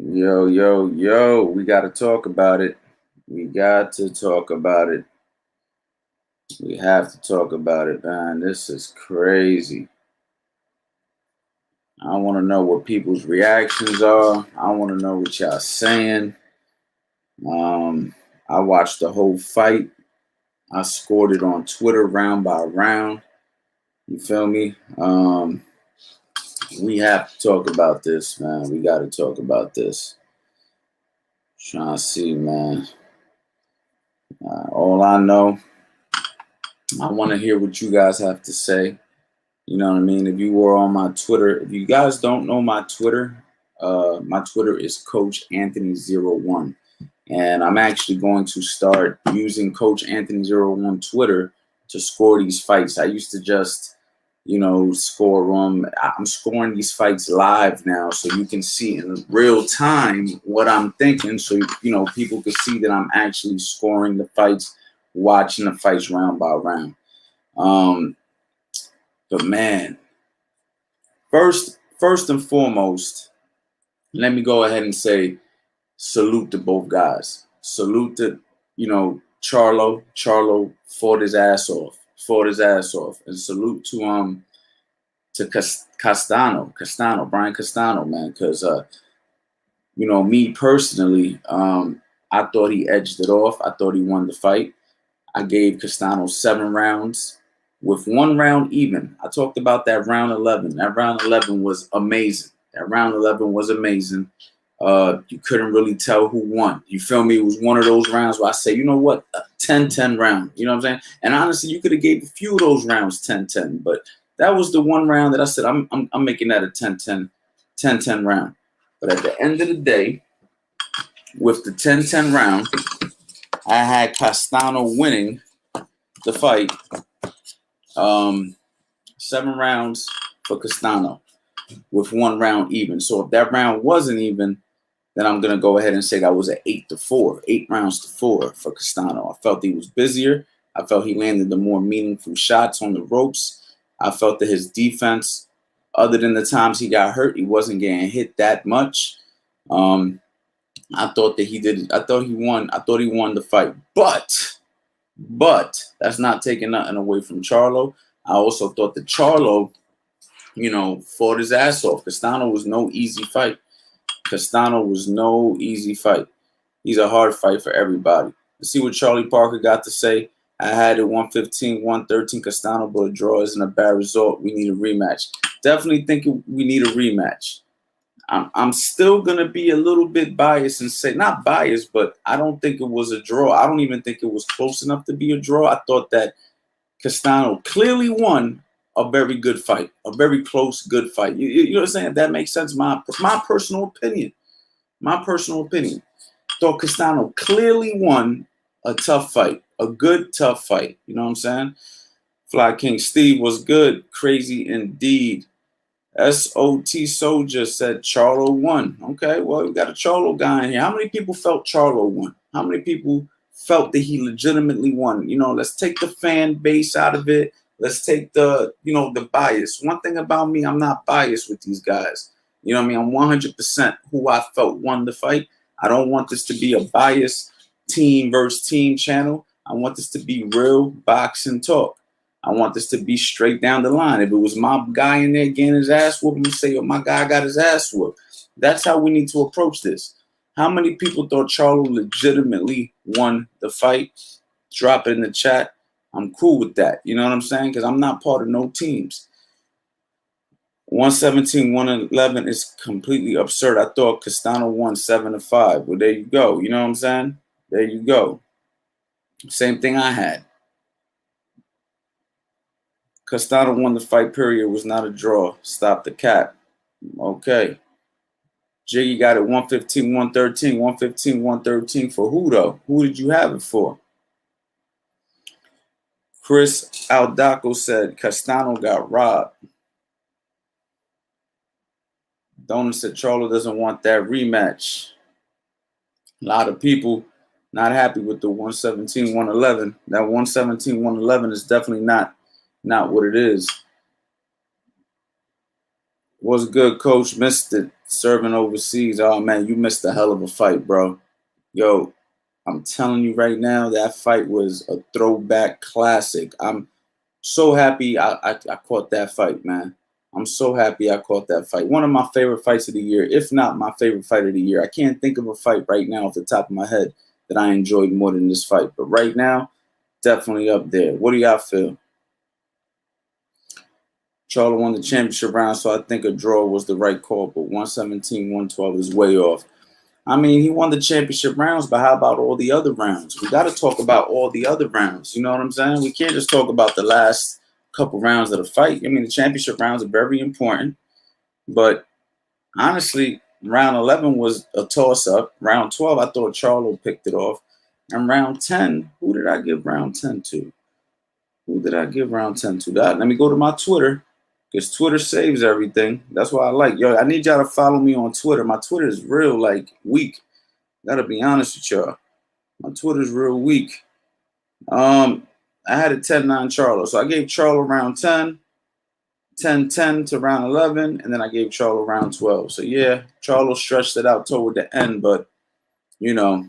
Yo, yo, yo, we got to talk about it. We got to talk about it. We have to talk about it, man. This is crazy. I want to know what people's reactions are. I want to know what y'all saying. Um, I watched the whole fight. I scored it on Twitter round by round. You feel me? We have to talk about this, man. We got to talk about this. Trying to see, man. All I know, I want to hear what you guys have to say. You know what I mean? If you were on my Twitter, if you guys don't know my Twitter is Coach Anthony01. And I'm actually going to start using Coach Anthony01 Twitter to score these fights. I used to just, score them. I'm scoring these fights live now so you can see in real time what I'm thinking. So, people can see that I'm actually scoring the fights, watching the fights round by round. But man, first and foremost, let me go ahead and say salute to both guys. Salute to, Charlo. Charlo fought his ass off. And salute to Castano, Brian Castano, man, because me personally, I thought he edged it off. I thought he won the fight. I gave Castano 7 rounds with 1 round even. I talked about that round 11. That round 11 was amazing. You couldn't really tell who won. You feel me? It was one of those rounds where I say, you know what, a 10-10 round. You know what I'm saying? And honestly, you could have gave a few of those rounds 10-10, but that was the one round that I said, I'm making that a 10-10 round. But at the end of the day, with the 10-10 round, I had Castano winning the fight. 7 rounds for Castano with 1 round even. So if that round wasn't even, then I'm going to go ahead and say that was an 8-4, 8 rounds to 4 for Castano. I felt he was busier. I felt he landed the more meaningful shots on the ropes. I felt that his defense, other than the times he got hurt, he wasn't getting hit that much. I thought that he did. I thought he won. I thought he won the fight. But that's not taking nothing away from Charlo. I also thought that Charlo, fought his ass off. Castano was no easy fight. He's a hard fight for everybody. Let's see what Charlie Parker got to say. I had it 115, 113. Castano, but a draw isn't a bad result. We need a rematch. Definitely think we need a rematch. I'm still going to be a little bit biased and say, not biased, but I don't think it was a draw. I don't even think it was close enough to be a draw. I thought that Castano clearly won a very good fight, a very close, good fight. You know what I'm saying? That makes sense. My personal opinion. Thought Castano clearly won a tough fight, a good, tough fight. You know what I'm saying? Fly King Steve was good. Crazy indeed. SOT Soldier said Charlo won. Okay, well, we got a Charlo guy in here. How many people felt Charlo won? How many people felt that he legitimately won? Let's take the fan base out of it. Let's take the bias. One thing about me, I'm not biased with these guys. You know what I mean? I'm 100% who I felt won the fight. I don't want this to be a biased team versus team channel. I want this to be real boxing talk. I want this to be straight down the line. If it was my guy in there getting his ass whooped, we say, oh, my guy got his ass whooped. That's how we need to approach this. How many people thought Charlo legitimately won the fight? Drop it in the chat. I'm cool with that. You know what I'm saying? Because I'm not part of no teams. 117, 111 is completely absurd. I thought Castano won 7-5. Well, there you go. You know what I'm saying? There you go. Same thing I had. Castano won the fight, period. It was not a draw. Stop the cap. Okay. Jiggy got it 115, 113. 115, 113 for who, though? Who did you have it for? Chris Aldaco said Castano got robbed. Donut said Charlo doesn't want that rematch. A lot of people not happy with the 117, 111. That 117, 111 is definitely not what it is. What's good, coach? Missed it. Serving overseas. Oh, man, you missed a hell of a fight, bro. Yo, I'm telling you right now, that fight was a throwback classic. I'm so happy I caught that fight, man. I'm so happy I caught that fight. One of my favorite fights of the year, if not my favorite fight of the year. I can't think of a fight right now off the top of my head that I enjoyed more than this fight. But right now, definitely up there. What do y'all feel? Charlo won the championship round, so I think a draw was the right call. But 117, 112 is way off. I mean, he won the championship rounds, but how about all the other rounds? We got to talk about all the other rounds. You know what I'm saying? We can't just talk about the last couple rounds of the fight. I mean, the championship rounds are very important, but honestly, round 11 was a toss-up. Round 12, I thought Charlo picked it off. And round 10, who did I give round 10 to? Who did I give round 10 to? Let me go to my Twitter, because Twitter saves everything. That's why I like. Yo, I need y'all to follow me on Twitter. My Twitter is real, like, weak. Gotta be honest with y'all. My Twitter's real weak. I had a 10-9 Charlo. So I gave Charlo round 10, 10-10 to round 11, and then I gave Charlo round 12. So yeah, Charlo stretched it out toward the end, but you know,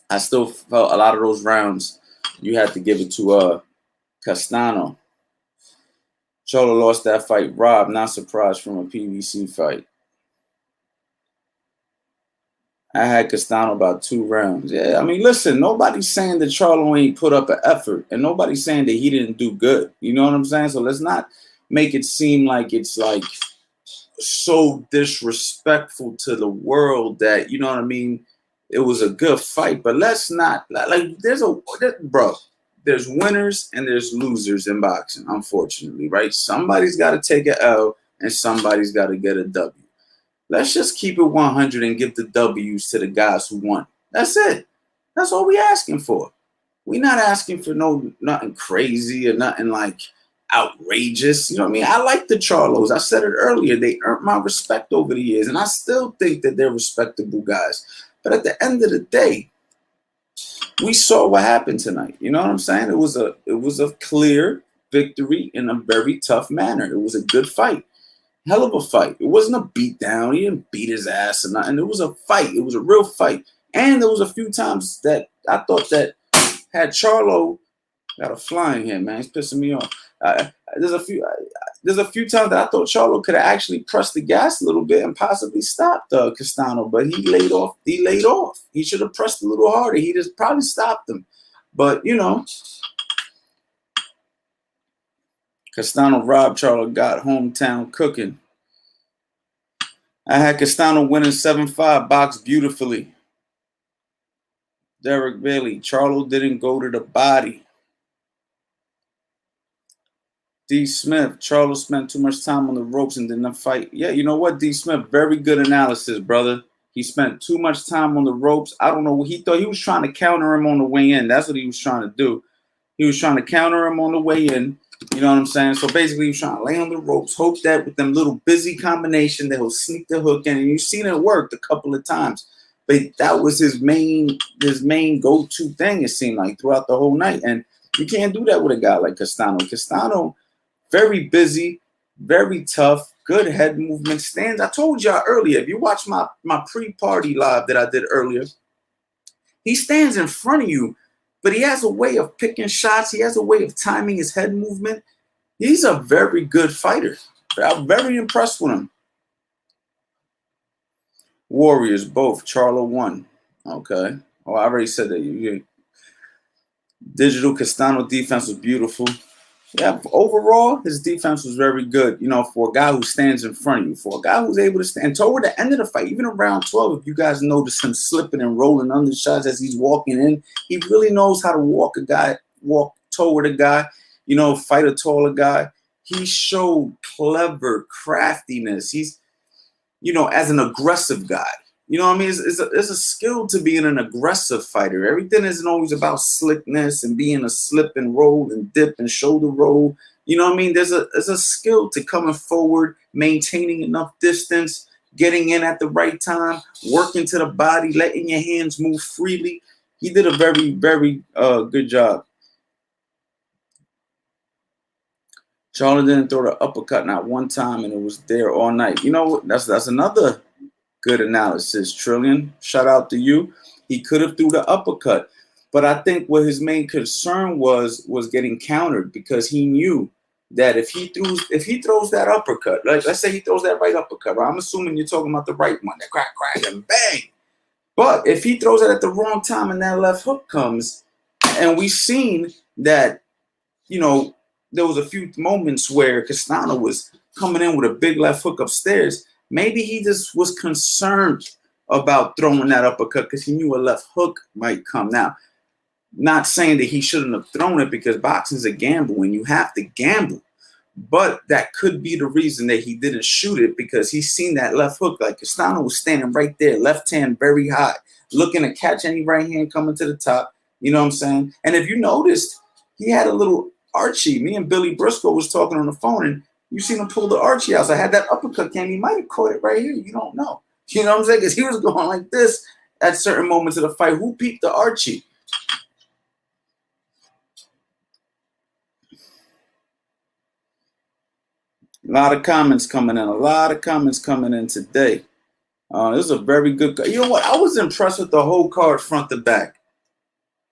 I still felt a lot of those rounds you had to give it to Castano. Charlo lost that fight. Rob, not surprised from a PVC fight. I had Castano about 2 rounds. Yeah, I mean, listen, nobody's saying that Charlo ain't put up an effort, and nobody's saying that he didn't do good. You know what I'm saying? So let's not make it seem like it's like so disrespectful to the world that, you know what I mean, it was a good fight. But let's not, like, there's winners and there's losers in boxing, unfortunately, right? Somebody's got to take an L and somebody's got to get a W. Let's just keep it 100 and give the W's to the guys who won. That's it. That's all we asking for. We're not asking for nothing crazy or nothing like outrageous. You know what I mean? I like the Charlos. I said it earlier. They earned my respect over the years, and I still think that they're respectable guys. But at the end of the day, we saw what happened tonight. You know what I'm saying? It was a clear victory in a very tough manner. It was a good fight. Hell of a fight. It wasn't a beat down. He didn't beat his ass or nothing. It was a fight. It was a real fight. And there was a few times that I thought that had Charlo got a flying here, man. It's pissing me off. There's a few times that I thought Charlo could have actually pressed the gas a little bit and possibly stopped Castano, but he laid off. He should have pressed a little harder. He just probably stopped him. But you know, Castano robbed Charlo, got hometown cooking. I had Castano winning 7-5, boxed beautifully. Derek Bailey, Charlo didn't go to the body. D. Smith, Charlo spent too much time on the ropes and didn't fight. Yeah, you know what, D. Smith, very good analysis, brother. He spent too much time on the ropes. I don't know. He thought he was trying to counter him on the way in. That's what he was trying to do. He was trying to counter him on the way in. You know what I'm saying? So basically, he was trying to lay on the ropes, hope that with them little busy combination, that he'll sneak the hook in. And you've seen it work a couple of times. But that was his main go-to thing, it seemed like, throughout the whole night. And you can't do that with a guy like Castano. Castano, very busy, very tough, good head movement, stands. I told y'all earlier, if you watch my pre-party live that I did earlier, he stands in front of you, but he has a way of picking shots. He has a way of timing his head movement. He's a very good fighter. I'm very impressed with him. Warriors, both. Charlo won. Okay. Oh, I already said that. Digital Castano defense was beautiful. Yeah, overall, his defense was very good. You know, for a guy who stands in front of you, for a guy who's able to stand toward the end of the fight, even around 12, if you guys notice him slipping and rolling under shots as he's walking in, he really knows how to walk toward a guy, you know, fight a taller guy. He showed clever craftiness. He's, you know, as an aggressive guy. You know what I mean? It's a skill to being an aggressive fighter. Everything isn't always about slickness and being a slip and roll and dip and shoulder roll. You know what I mean? There's a skill to coming forward, maintaining enough distance, getting in at the right time, working to the body, letting your hands move freely. He did a very, very good job. Charlo didn't throw the uppercut not one time, and it was there all night. You know, that's another good analysis, Trillion. Shout out to you. He could have threw the uppercut, but I think what his main concern was getting countered, because he knew that if he throws that uppercut, like let's say he throws that right uppercut, right? I'm assuming you're talking about the right one, that crack, crack, and bang. But if he throws it at the wrong time and that left hook comes, and we've seen that, you know, there was a few moments where Castano was coming in with a big left hook upstairs. Maybe he just was concerned about throwing that uppercut because he knew a left hook might come. Now, not saying that he shouldn't have thrown it, because boxing's a gamble and you have to gamble. But that could be the reason that he didn't shoot it, because he's seen that left hook. Like Castano was standing right there, left hand very high, looking to catch any right hand coming to the top. You know what I'm saying? And if you noticed, he had a little Archie. Me and Billy Briscoe was talking on the phone, and you seen him pull the Archie out. So I had that uppercut came. He might have caught it right here. You don't know. You know what I'm saying? Because he was going like this at certain moments of the fight. Who peeped the Archie? A lot of comments coming in. A lot of comments coming in today. This is a very good. You know what? I was impressed with the whole card front to back.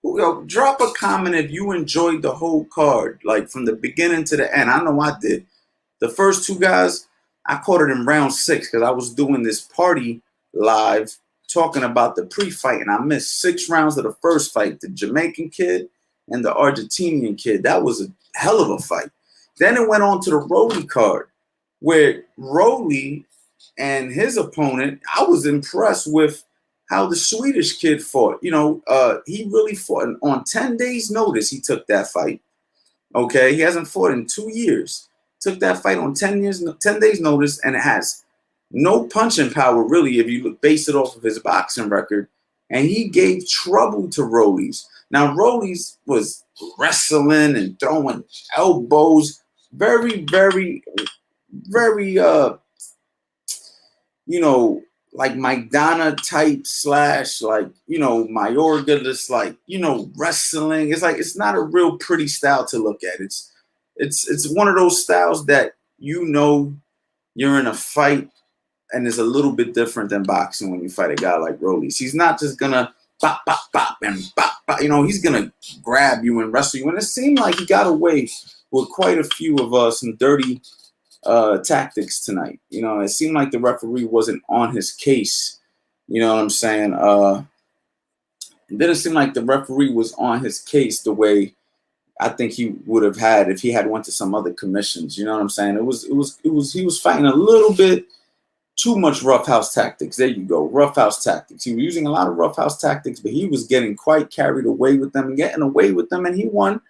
Yo, drop a comment if you enjoyed the whole card, like from the beginning to the end. I know I did. The first two guys, I caught it in round 6 because I was doing this party live talking about the pre-fight, and I missed 6 rounds of the first fight, the Jamaican kid and the Argentinian kid. That was a hell of a fight. Then it went on to the Rolly card, where Rolly and his opponent, I was impressed with how the Swedish kid fought. You know, he really fought on 10 days' notice. He took that fight. Okay, he hasn't fought in 2 years. Took that fight on 10 days' notice, and it has no punching power, really, if you base it off of his boxing record. And he gave trouble to Rollies. Now, Rollies was wrestling and throwing elbows. Very, very, very, you know, like Maidana type / like, you know, Mayorga, just like, you know, wrestling. It's like, it's not a real pretty style to look at. It's one of those styles that, you know, you're in a fight, and it's a little bit different than boxing when you fight a guy like Rollies. He's not just gonna bop, bop, bop, and bop, bop. You know, he's gonna grab you and wrestle you. And it seemed like he got away with quite a few of some dirty tactics tonight. You know, it seemed like the referee wasn't on his case. You know what I'm saying? It didn't seem like the referee was on his case the way I think he would have had if he had went to some other commissions. You know what I'm saying? He was fighting a little bit too much roughhouse tactics. There you go, roughhouse tactics. He was using a lot of roughhouse tactics, but he was getting quite carried away with them and getting away with them, and he won.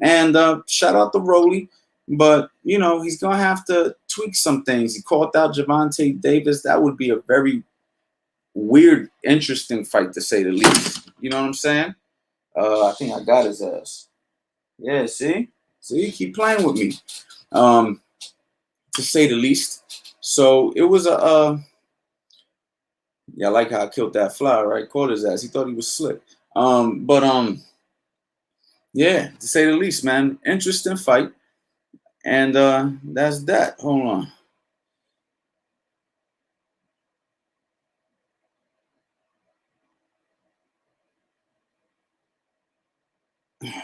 And shout out to Rolly. But, you know, he's going to have to tweak some things. He called out Gervonta Davis. That would be a very weird, interesting fight, to say the least. You know what I'm saying? I think I got his ass. Yeah, see? See, keep playing with me, to say the least. So it was yeah, I like how I killed that fly, right? Caught his ass. He thought he was slick. Yeah, to say the least, man. Interesting fight. And that's that. Hold on.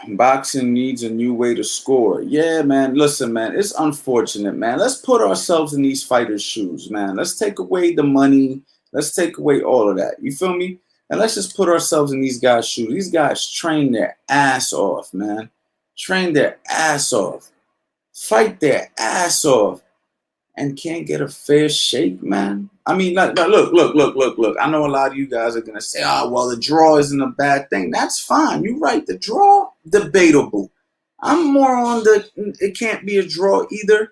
Boxing needs a new way to score. Yeah, man. Listen, man. It's unfortunate, man. Let's put ourselves in these fighters' shoes, man. Let's take away the money. Let's take away all of that. You feel me? And let's just put ourselves in these guys' shoes. These guys train their ass off, man. Train their ass off. Fight their ass off. And can't get a fair shake, man. I mean, look. I know a lot of you guys are going to say, oh, well, the draw isn't a bad thing. That's fine. You're right. The draw, debatable. I'm more on it can't be a draw either.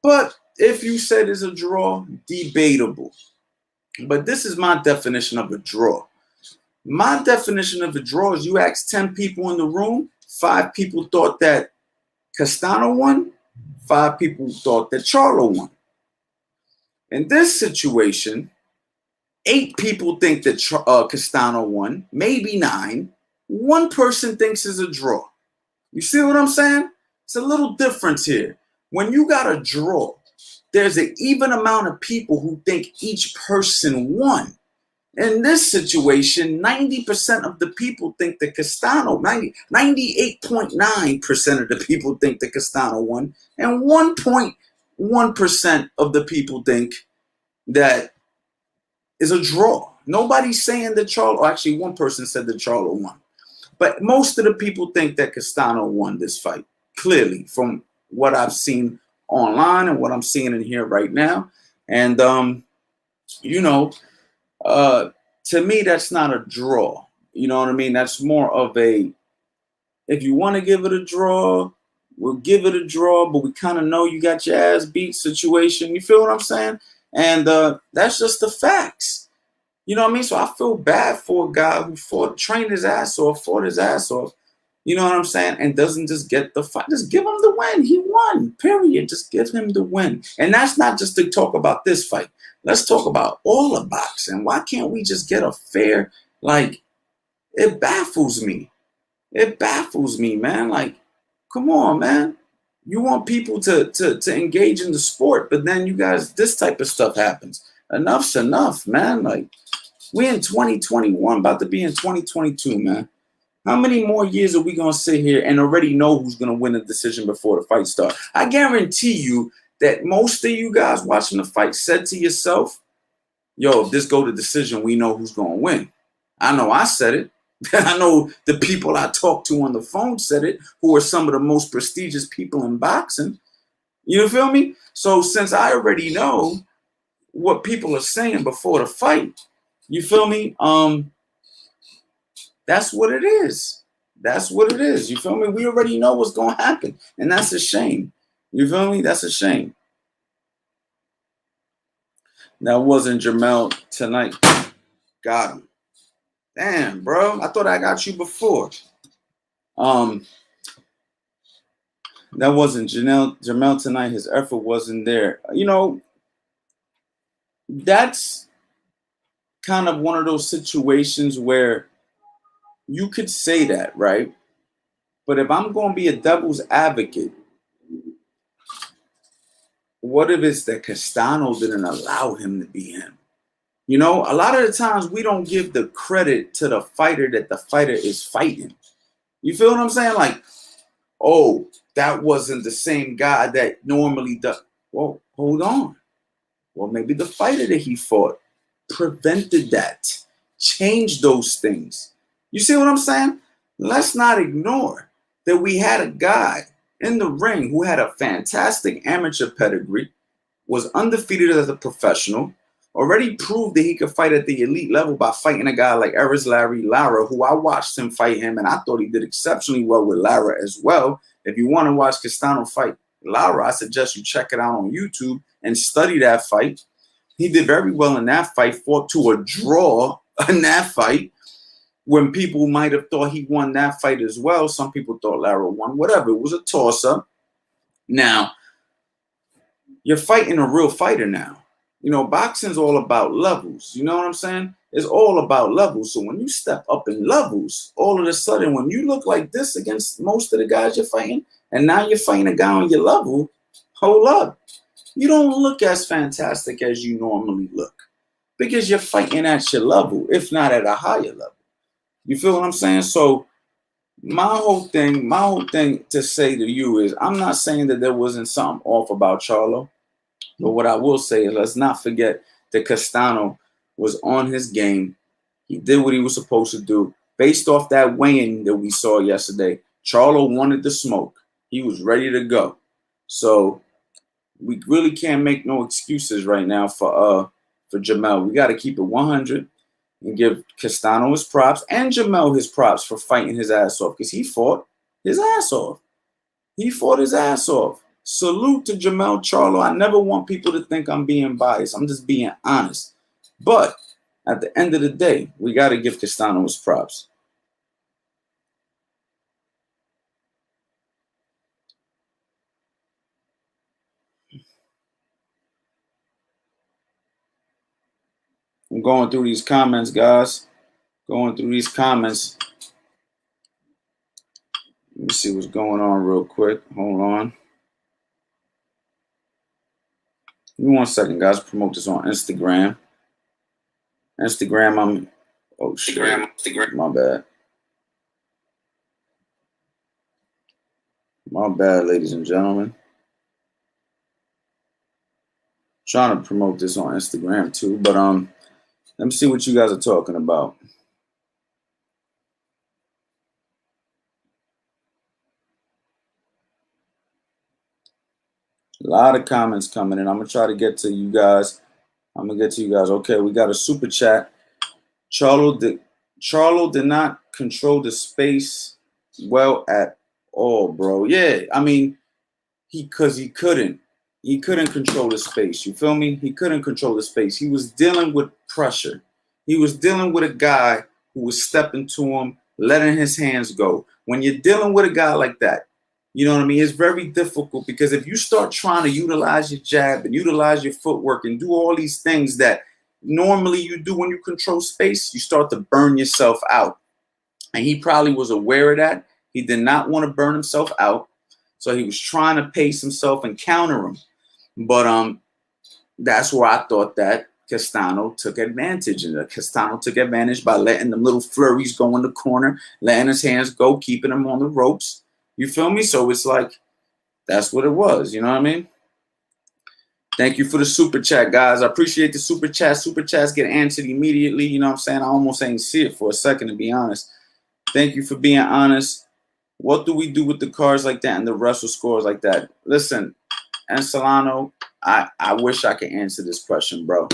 But if you said it's a draw, debatable. But this is my definition of a draw. My definition of a draw is you ask 10 people in the room, 5 people thought that Castano won, 5 people thought that Charlo won. In this situation, 8 people think that Castano won, maybe 9. 1 person thinks it's a draw. You see what I'm saying? It's a little difference here. When you got a draw, there's an even amount of people who think each person won. In this situation, 90% of the people think that Castano, 98.9% of the people think that Castano won, and 1.1% of the people think that is a draw. Nobody's saying that Charlo, actually one person said that Charlo won. But most of the people think that Castano won this fight, clearly, from what I've seen online and what I'm seeing in here right now. And, to me, that's not a draw. You know what I mean? That's more of a, if you want to give it a draw, we'll give it a draw, but we kind of know you got your ass beat situation. You feel what I'm saying? And that's just the facts. You know what I mean? So I feel bad for a guy who trained his ass off, fought his ass off. You know what I'm saying? And doesn't just get the fight. Just give him the win. He won, period. Just give him the win. And that's not just to talk about this fight. Let's talk about all of boxing. Why can't we just get a fair, it baffles me. It baffles me, man. Like, come on, man. You want people to engage in the sport, but then you guys, this type of stuff happens. Enough's enough, man. Like, we're in 2021, about to be in 2022, man. How many more years are we going to sit here and already know who's going to win the decision before the fight starts? I guarantee you that most of you guys watching the fight said to yourself, yo, if this go to decision, we know who's going to win. I know I said it. I know the people I talked to on the phone said it, who are some of the most prestigious people in boxing. You feel me? So since I already know what people are saying before the fight, you feel me? That's what it is. That's what it is. You feel me? We already know what's going to happen. And that's a shame. You feel me? That's a shame. That wasn't Jamel tonight. Got him. Damn, bro. I thought I got you before. That wasn't Jamel tonight. His effort wasn't there. You know, that's kind of one of those situations where you could say that, right? But if I'm going to be a devil's advocate, what if it's that Castano didn't allow him to be him? You know, a lot of the times we don't give the credit to the fighter that the fighter is fighting. You feel what I'm saying? Like, oh, that wasn't the same guy that normally does. Well, hold on. Well, maybe the fighter that he fought prevented that, changed those things. You see what I'm saying? Let's not ignore that we had a guy in the ring who had a fantastic amateur pedigree, was undefeated as a professional, already proved that he could fight at the elite level by fighting a guy like Larry Lara, who I watched him fight him, and I thought he did exceptionally well with Lara as well. If you want to watch Castano fight Lara, I suggest you check it out on YouTube and study that fight. He did very well in that fight, fought to a draw in that fight, when people might have thought he won that fight as well. Some people thought Lara won, whatever. It was a toss-up. Now, you're fighting a real fighter now. You know, boxing's all about levels. You know what I'm saying? It's all about levels. So when you step up in levels, all of a sudden, when you look like this against most of the guys you're fighting, and now you're fighting a guy on your level, hold up. You don't look as fantastic as you normally look because you're fighting at your level, if not at a higher level. You feel what I'm saying? So my whole thing to say to you is, I'm not saying that there wasn't something off about Charlo, but what I will say is, let's not forget that Castano was on his game. He did what he was supposed to do. Based off that weigh-in that we saw yesterday, Charlo wanted the smoke. He was ready to go. So we really can't make no excuses right now for Jamel. We got to keep it 100 and give Castano his props and Jamel his props for fighting his ass off, because he fought his ass off. He fought his ass off. Salute to Jamel Charlo. I never want people to think I'm being biased. I'm just being honest. But at the end of the day, we got to give Castano his props. I'm going through these comments, guys. Going through these comments. Let me see what's going on real quick. Hold on. Give me 1 second, guys. Promote this on Instagram. Instagram, oh shit. My bad. My bad, ladies and gentlemen. Trying to promote this on Instagram too, but let me see what you guys are talking about. A lot of comments coming in. I'm gonna try to get to you guys. Okay, we got a super chat. Charlo did not control the space well at all, bro. Yeah, I mean, he couldn't. He couldn't control the space. You feel me? He couldn't control the space. He was dealing with pressure. He was dealing with a guy who was stepping to him, letting his hands go. When you're dealing with a guy like that, you know what I mean? It's very difficult because if you start trying to utilize your jab and utilize your footwork and do all these things that normally you do when you control space, you start to burn yourself out. And he probably was aware of that. He did not want to burn himself out. So he was trying to pace himself and counter him. But that's where I thought that Castano took advantage. And Castano took advantage by letting them little flurries go in the corner, letting his hands go, keeping him on the ropes. You feel me? So it's like, that's what it was. You know what I mean? Thank you for the super chat, guys. I appreciate the super chat. Super chats get answered immediately. You know what I'm saying? I almost ain't see it for a second, to be honest. Thank you for being honest. What do we do with the cards like that and the wrestle scores like that? Listen, and Solano, I wish I could answer this question, bro.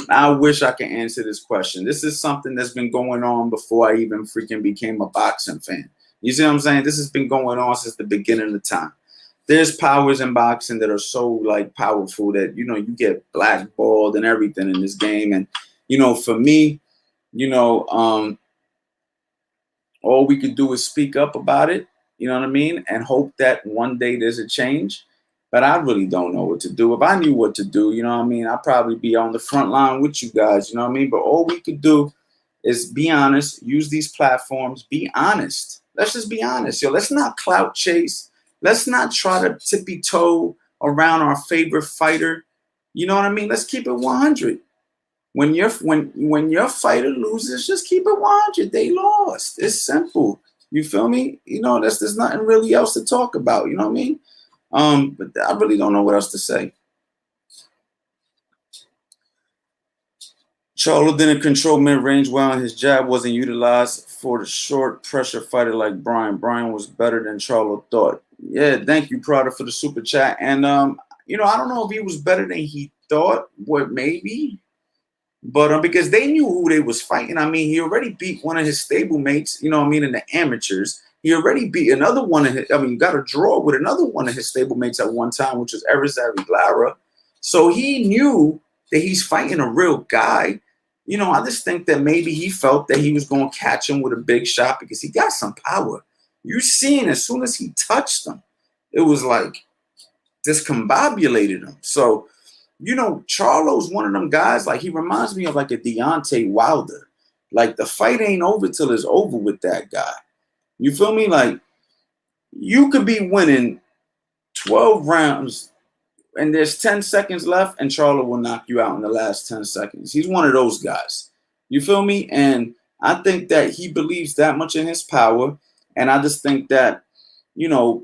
I wish I could answer this question. This is something that's been going on before I even freaking became a boxing fan. You see what I'm saying? This has been going on since the beginning of time. There's powers in boxing that are so like powerful that, you know, you get blackballed and everything in this game. And, you know, for me, you know, all we could do is speak up about it, you know what I mean? And hope that one day there's a change. But I really don't know what to do. If I knew what to do, you know what I mean, I'd probably be on the front line with you guys, you know what I mean? But all we could do is be honest, use these platforms, be honest. Let's just be honest. Yo, let's not clout chase. Let's not try to tippy toe around our favorite fighter. You know what I mean? Let's keep it 100. When your fighter loses, just keep it 100. They lost. It's simple. You feel me? You know, there's nothing really else to talk about. You know what I mean? But I really don't know what else to say. Charlo didn't control mid-range well, and his jab wasn't utilized for the short pressure fighter like Brian. Brian was better than Charlo thought. Yeah, thank you, Prada, for the super chat. And you know, I don't know if he was better than he thought. What maybe? But because they knew who they was fighting. I mean, he already beat one of his stablemates, you know what I mean, in the amateurs. He already beat another one of his, I mean, got a draw with another one of his stablemates at one time, which was Erizari Lara. So he knew that he's fighting a real guy. You know, I just think that maybe he felt that he was going to catch him with a big shot because he got some power. You seen as soon as he touched him, it was like discombobulated him. So, you know, Charlo's one of them guys, like he reminds me of like a Deontay Wilder. Like the fight ain't over till it's over with that guy. You feel me? Like you could be winning 12 rounds and there's 10 seconds left and Charlo will knock you out in the last 10 seconds. He's one of those guys. You feel me? And I think that he believes that much in his power. And I just think that, you know,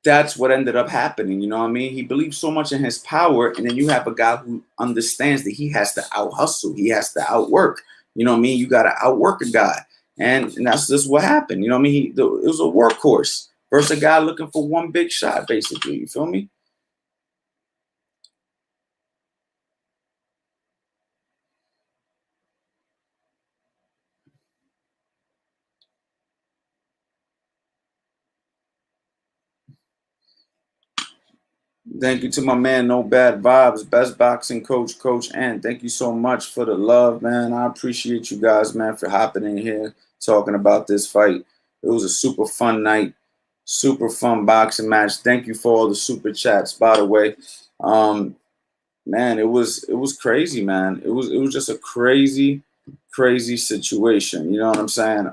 that's what ended up happening. You know what I mean? He believes so much in his power. And then you have a guy who understands that he has to out hustle. He has to outwork. You know what I mean? You got to outwork a guy. And that's just what happened. You know what I mean? It was a workhorse versus a guy looking for one big shot, basically. You feel me? Thank you to my man, No Bad Vibes, best boxing coach, Coach N. Thank you so much for the love, man. I appreciate you guys, man, for hopping in here, talking about this fight. It was a super fun night, super fun boxing match. Thank you for all the super chats, by the way. Man, it was crazy, man. It was just a crazy, crazy situation. You know what I'm saying?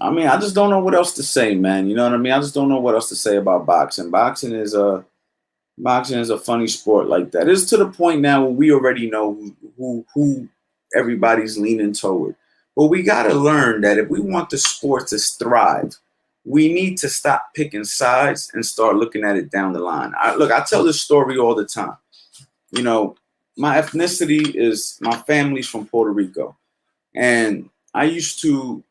I mean, I just don't know what else to say, man. You know what I mean? I just don't know what else to say about boxing. Boxing is a funny sport like that. It's to the point now where we already know who everybody's leaning toward. But we got to learn that if we want the sport to thrive, we need to stop picking sides and start looking at it down the line. I tell this story all the time. You know, my ethnicity is my family's from Puerto Rico, and I used to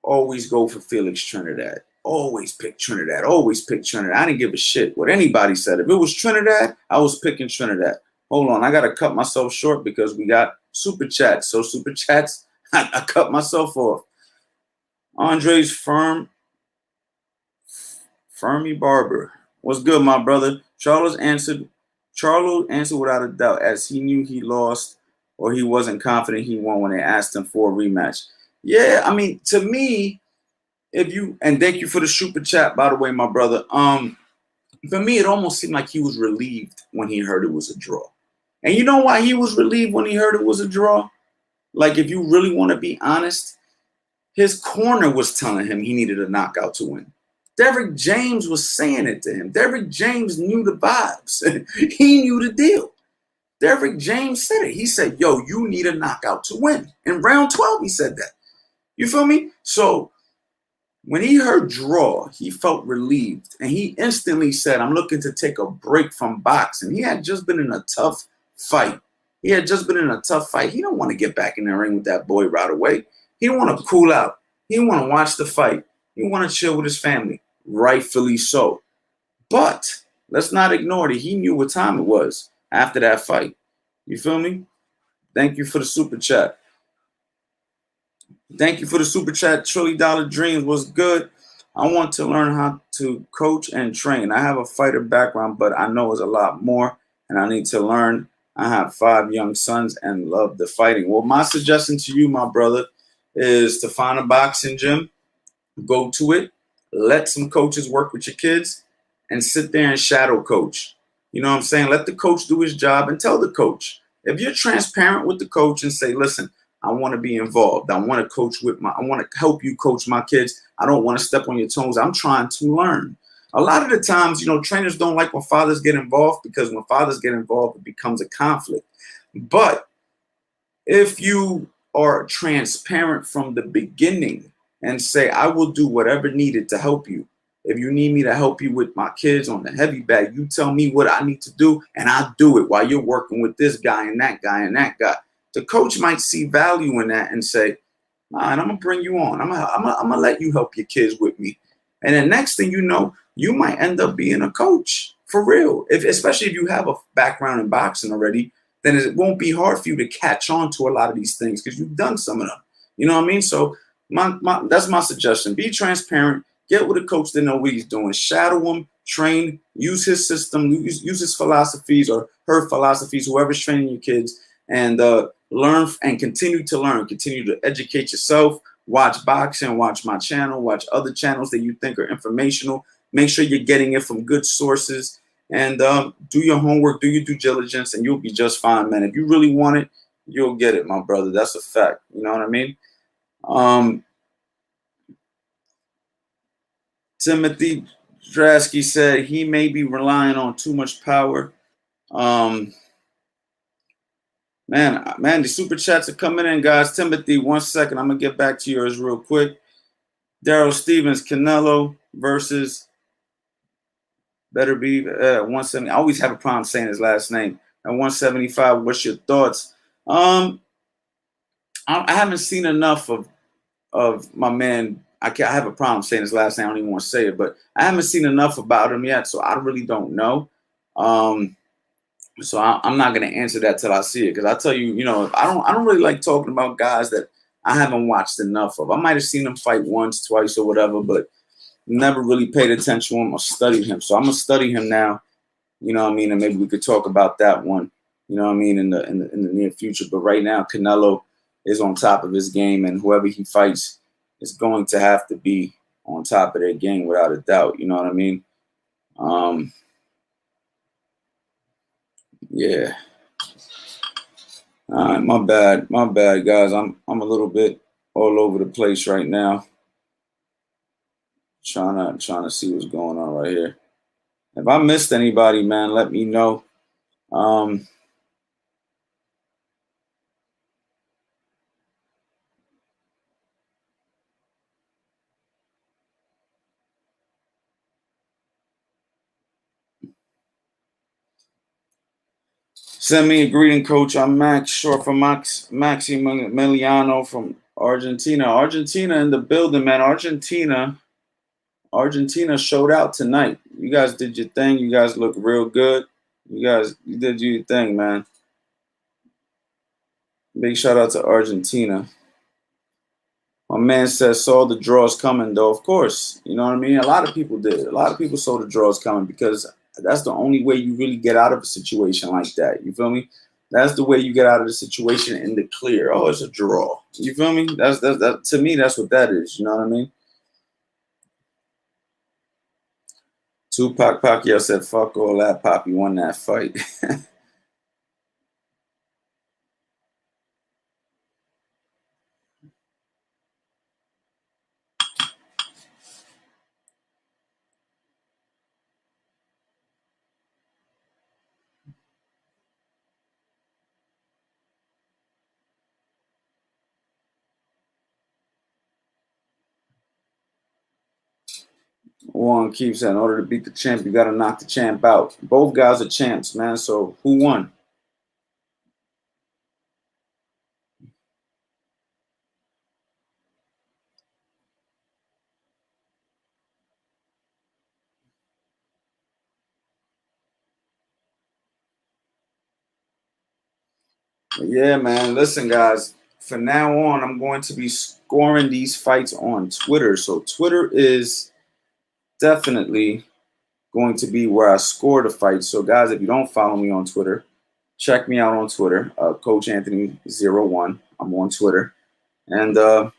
always go for Felix Trinidad. Always pick Trinidad. Always pick Trinidad. I didn't give a shit what anybody said. If it was Trinidad, I was picking Trinidad. Hold on, I gotta cut myself short because we got super chats. So super chats, I cut myself off. Andre's Fermi Barber. What's good, my brother? Charlo answered without a doubt, as he knew he lost or he wasn't confident he won when they asked him for a rematch. Yeah, I mean, to me, and thank you for the super chat, by the way, my brother. For me, it almost seemed like he was relieved when he heard it was a draw. And you know why he was relieved when he heard it was a draw? Like, if you really want to be honest, his corner was telling him he needed a knockout to win. Derrick James was saying it to him. Derrick James knew the vibes. He knew the deal. Derrick James said it. He said, yo, you need a knockout to win. In round 12, he said that. You feel me? So when he heard draw, he felt relieved. And he instantly said, I'm looking to take a break from boxing. He had just been in a tough fight. He don't want to get back in the ring with that boy right away. He want to cool out. He want to watch the fight. He want to chill with his family. Rightfully so. But let's not ignore that he knew what time it was after that fight. You feel me? Thank you for the super chat. Thank you for the super chat. $1 Trillion Dreams was good. I want to learn how to coach and train. I have a fighter background, but I know it's a lot more, and I need to learn. I have 5 young sons and love the fighting. Well, my suggestion to you, my brother, is to find a boxing gym, go to it, let some coaches work with your kids, and sit there and shadow coach. You know what I'm saying? Let the coach do his job and tell the coach. If you're transparent with the coach and say, listen, I want to be involved. I want to help you coach my kids. I don't want to step on your toes. I'm trying to learn. A lot of the times, trainers don't like when fathers get involved, because when fathers get involved, it becomes a conflict. But if you are transparent from the beginning and say, I will do whatever needed to help you. If you need me to help you with my kids on the heavy bag, you tell me what I need to do, and I'll do it while you're working with this guy and that guy and that guy. The coach might see value in that and say, all right, I'm going to bring you on. I'm going to let you help your kids with me. And then next thing you know, you might end up being a coach for real. Especially if you have a background in boxing already, then it won't be hard for you to catch on to a lot of these things because you've done some of them. You know what I mean? So that's my suggestion. Be transparent. Get with a coach that knows what he's doing. Shadow him, train, use his system, use his philosophies or her philosophies, whoever's training your kids, and learn and continue to learn. Continue to educate yourself. Watch boxing, watch my channel, watch other channels that you think are informational. Make sure you're getting it from good sources, and do your homework, do your due diligence, and you'll be just fine, man. If you really want it, you'll get it, my brother. That's a fact. You know what I mean? Timothy Drasky said he may be relying on too much power. Man, the super chats are coming in, guys. Timothy, 1 second. I'm going to get back to yours real quick. Daryl Stevens, Canelo versus Better Be 170. I always have a problem saying his last name. At 175, what's your thoughts? I haven't seen enough of my man. I have a problem saying his last name. I don't even want to say it, but I haven't seen enough about him yet, so I really don't know. So I'm not going to answer that till I see it, because I tell you, I don't really like talking about guys that I haven't watched enough of. I might have seen him fight once, twice, or whatever, but never really paid attention to him or studied him. So I'm gonna study him now. You know what I mean? And maybe we could talk about that one. You know what I mean? In the near future. But right now, Canelo is on top of his game, and whoever he fights is going to have to be on top of their game without a doubt. You know what I mean? Yeah. All right, my bad, guys. I'm a little bit all over the place right now. Trying to see what's going on right here. If I missed anybody, man, let me know. Um, Send me a greeting, coach. I'm Max, short for Maximiliano from Argentina. Argentina in the building, man. Argentina showed out tonight. You guys did your thing. You guys look real good. You did your thing, man. Big shout out to Argentina. My man says saw the draws coming, though. Of course, you know what I mean. A lot of people did. A lot of people saw the draws coming because that's the only way you really get out of a situation like that. You feel me? That's the way you get out of the situation in the clear. Oh, it's a draw. You feel me? That's that to me. That's what that is. You know what I mean? Tupac Pacquiao said, "Fuck all that, Poppy won that fight." One keeps saying, in order to beat the champ, you got to knock the champ out. Both guys are champs, man. So who won? Yeah, man. Listen, guys. From now on, I'm going to be scoring these fights on Twitter. So Twitter is definitely going to be where I score the fights. So, guys, if you don't follow me on Twitter, check me out on Twitter, Coach Anthony01. I'm on Twitter. And let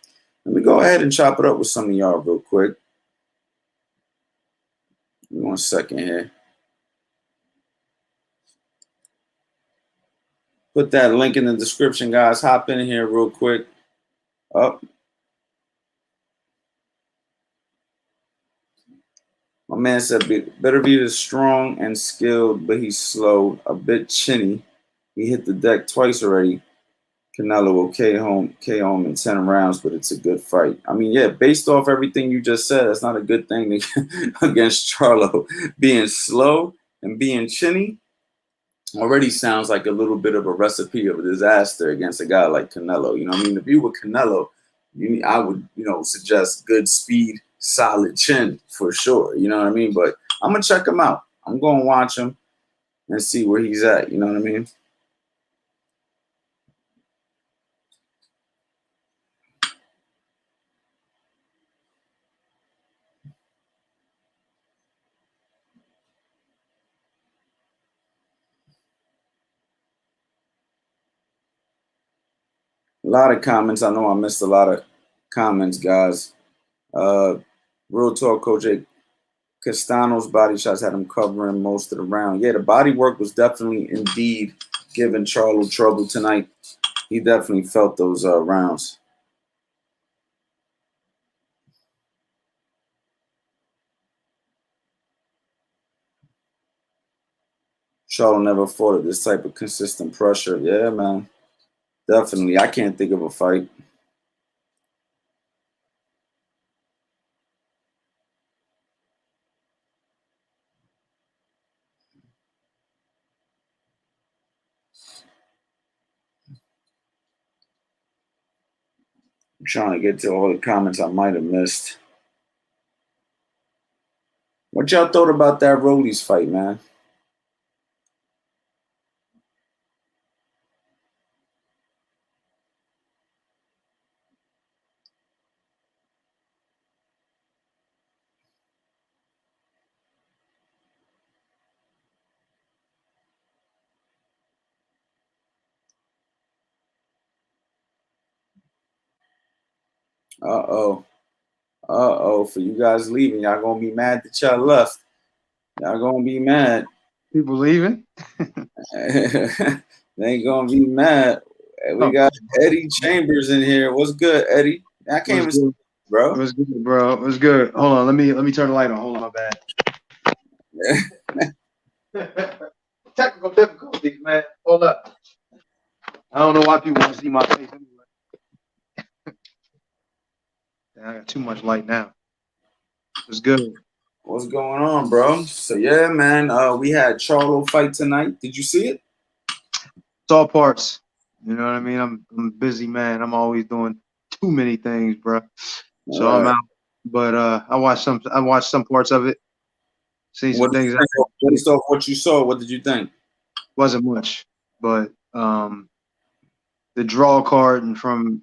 me go ahead and chop it up with some of y'all real quick. Give me 1 second here. Put that link in the description, guys. Hop in here real quick. Up. My man said, Beterbiev is strong and skilled, but he's slow, a bit chinny. He hit the deck twice already. Canelo will KO him in 10 rounds, but it's a good fight. I mean, yeah, based off everything you just said, that's not a good thing against Charlo. Being slow and being chinny already sounds like a little bit of a recipe of a disaster against a guy like Canelo. You know what I mean? If you were Canelo, I would, suggest good speed, solid chin for sure. You know what I mean? But I'm going to check him out. I'm going to watch him and see where he's at. You know what I mean? A lot of comments. I know I missed a lot of comments, guys. Real talk, Coach Castano's body shots had him covering most of the round. Yeah, the body work was definitely indeed giving Charlo trouble tonight. He definitely felt those rounds. Charlo never fought at this type of consistent pressure. Yeah, man. Definitely. I can't think of a fight. I'm trying to get to all the comments I might have missed. What y'all thought about that Rollies fight, man? Uh-oh. Uh-oh. For you guys leaving, y'all gonna be mad that y'all left. Y'all gonna be mad. People leaving? They ain't gonna be mad. We got Eddie Chambers in here. What's good, Eddie? I can't even. bro? It was good, bro. It was good. Hold on, let me turn the light on. Hold on, my bad. Technical difficulties, man. Hold up. I don't know why people want to see my face anyway. I got too much light now. It was good. What's going on, bro? So yeah, man. We had Charlo fight tonight. Did you see it? It's all parts. You know what I mean? I'm a busy man. I'm always doing too many things, bro. So All I'm right. out. But I watched some parts of it. Seen some What did things you that think? Based off what you saw, what did you think? wasn't much. But the draw card and from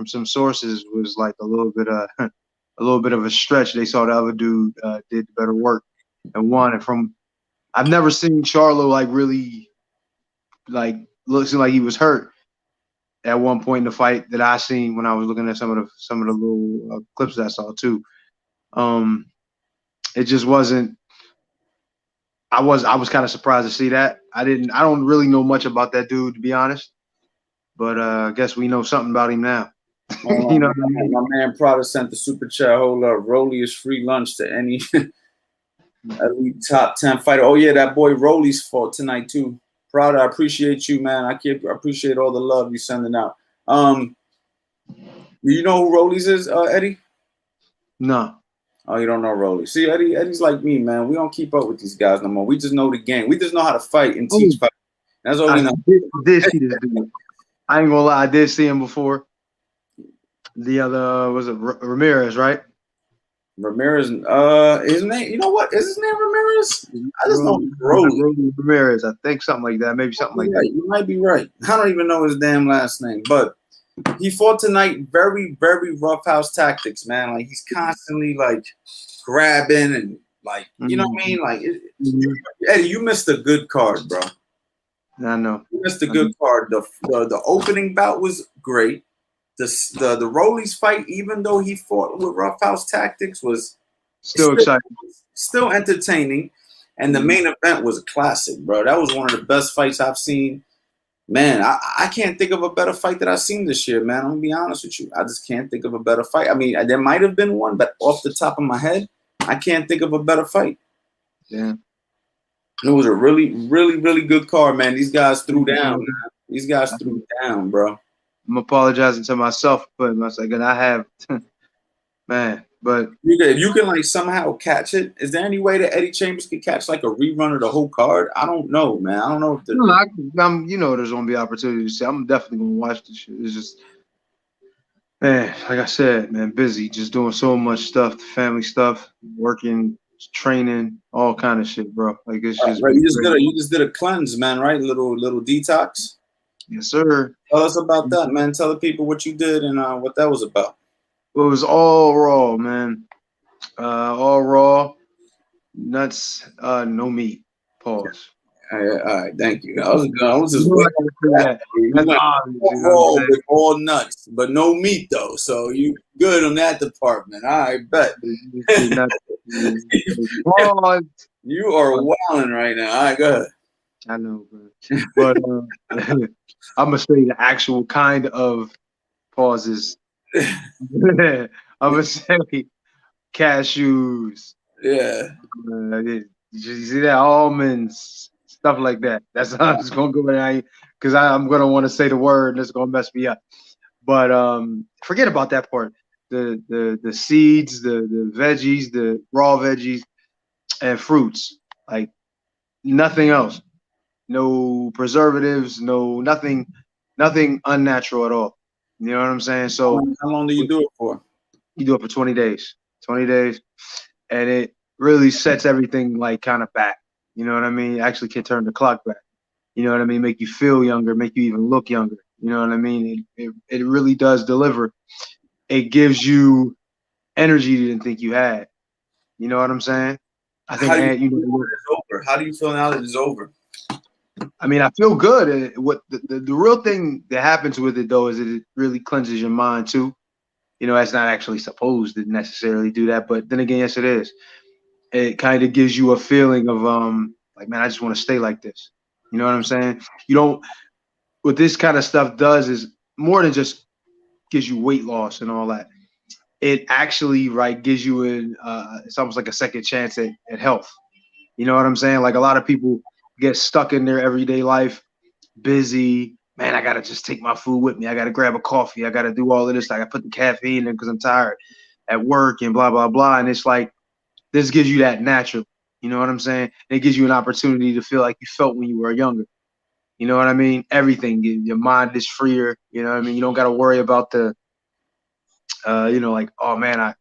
some sources was like a little bit of a stretch. They saw the other dude did better work and won. And from I've never seen Charlo like really like looking like he was hurt at one point in the fight that I seen when I was looking at some of the little clips that I saw too. Um, it just wasn't. I was kind of surprised to see that. I don't really know much about that dude, to be honest. But I guess we know something about him now. You know what I mean? My man Prada sent the super chat. Hold up, Rolly is free lunch to any elite top 10 fighter. Oh yeah, that boy Rolly's fought tonight too. Prada, I appreciate you, man. I appreciate all the love you sending out. Do you know who Rolly's is, Eddie? No. Oh, you don't know Rolly. See, Eddie's like me, man. We don't keep up with these guys no more. We just know the game. We just know how to fight and teach fight. That's all we know. Did see this dude. I ain't gonna lie, I did see him before. The other was it Ramirez, right? Ramirez, his name, you know what? Is his name Ramirez? I just know Rolly. Ramirez, I think something like that. Maybe something like that. You might be right. I don't even know his damn last name, but he fought tonight. Very, very roughhouse tactics, man. Like he's constantly like grabbing and like, you know what I mean? Like, Eddie, you missed a good card, bro. I know. You missed a good card. The opening bout was great. The Rollies fight, even though he fought with roughhouse tactics, was still exciting, still entertaining, and the main event was a classic, bro. That was one of the best fights I've seen. Man, I can't think of a better fight that I've seen this year, man. I'm gonna be honest with you. I just can't think of a better fight. I mean, there might have been one, but off the top of my head, I can't think of a better fight. Yeah. It was a really, really, really good card, man. These guys threw down. Man. These guys threw down, bro. I'm apologizing to myself for putting myself. I have, man, but if you can like somehow catch it, is there any way that Eddie Chambers could catch like a rerun of the whole card? I don't know, man. I don't know if there's gonna be opportunities. I'm definitely gonna watch this shit. It's just, man, like I said, man, busy, just doing so much stuff, family stuff, working, training, all kind of shit, bro. Like it's just right. You just did a cleanse, man, right? Little detox. Yes, sir. Tell us about that, man. Tell the people what you did and what that was about. Well, it was all raw, man. All raw, nuts, no meat. Pause. All right, thank you. I was just waiting for that. With all nuts, but no meat though. So you good on that department. All right, bet. You are wilding right now. All right, go ahead. I know, but I'm gonna say the actual kind of pauses. I'm gonna say cashews. Yeah. You see that? Almonds, stuff like that. That's how I'm just gonna go there because I'm gonna want to say the word and it's gonna mess me up. But forget about that part. The seeds, the veggies, the raw veggies, and fruits. Like nothing else. No preservatives, nothing unnatural at all. You know what I'm saying? So how long do you do it for? You do it for 20 days. 20 days. And it really sets everything like kind of back. You know what I mean? Actually can turn the clock back. You know what I mean? Make you feel younger, make you even look younger. You know what I mean? It really does deliver. It gives you energy you didn't think you had. You know what I'm saying? I think How do you feel over? How do you feel now that it's over? I mean, I feel good. What the real thing that happens with it though is that it really cleanses your mind too. You know, that's not actually supposed to necessarily do that, but then again, yes, it is. It kind of gives you a feeling of like, man, I just want to stay like this. You know what I'm saying? You don't. What this kind of stuff does is more than just gives you weight loss and all that. it actually gives you it's almost like a second chance at health. You know what I'm saying? Like a lot of people get stuck in their everyday life, busy. Man, I gotta just take my food with me. I gotta grab a coffee. I gotta do all of this. I gotta put the caffeine in because I'm tired at work and blah blah blah. And it's like this gives you that naturally. You know what I'm saying? And it gives you an opportunity to feel like you felt when you were younger. You know what I mean? Everything. Your mind is freer. You know what I mean? You don't got to worry about like, oh man,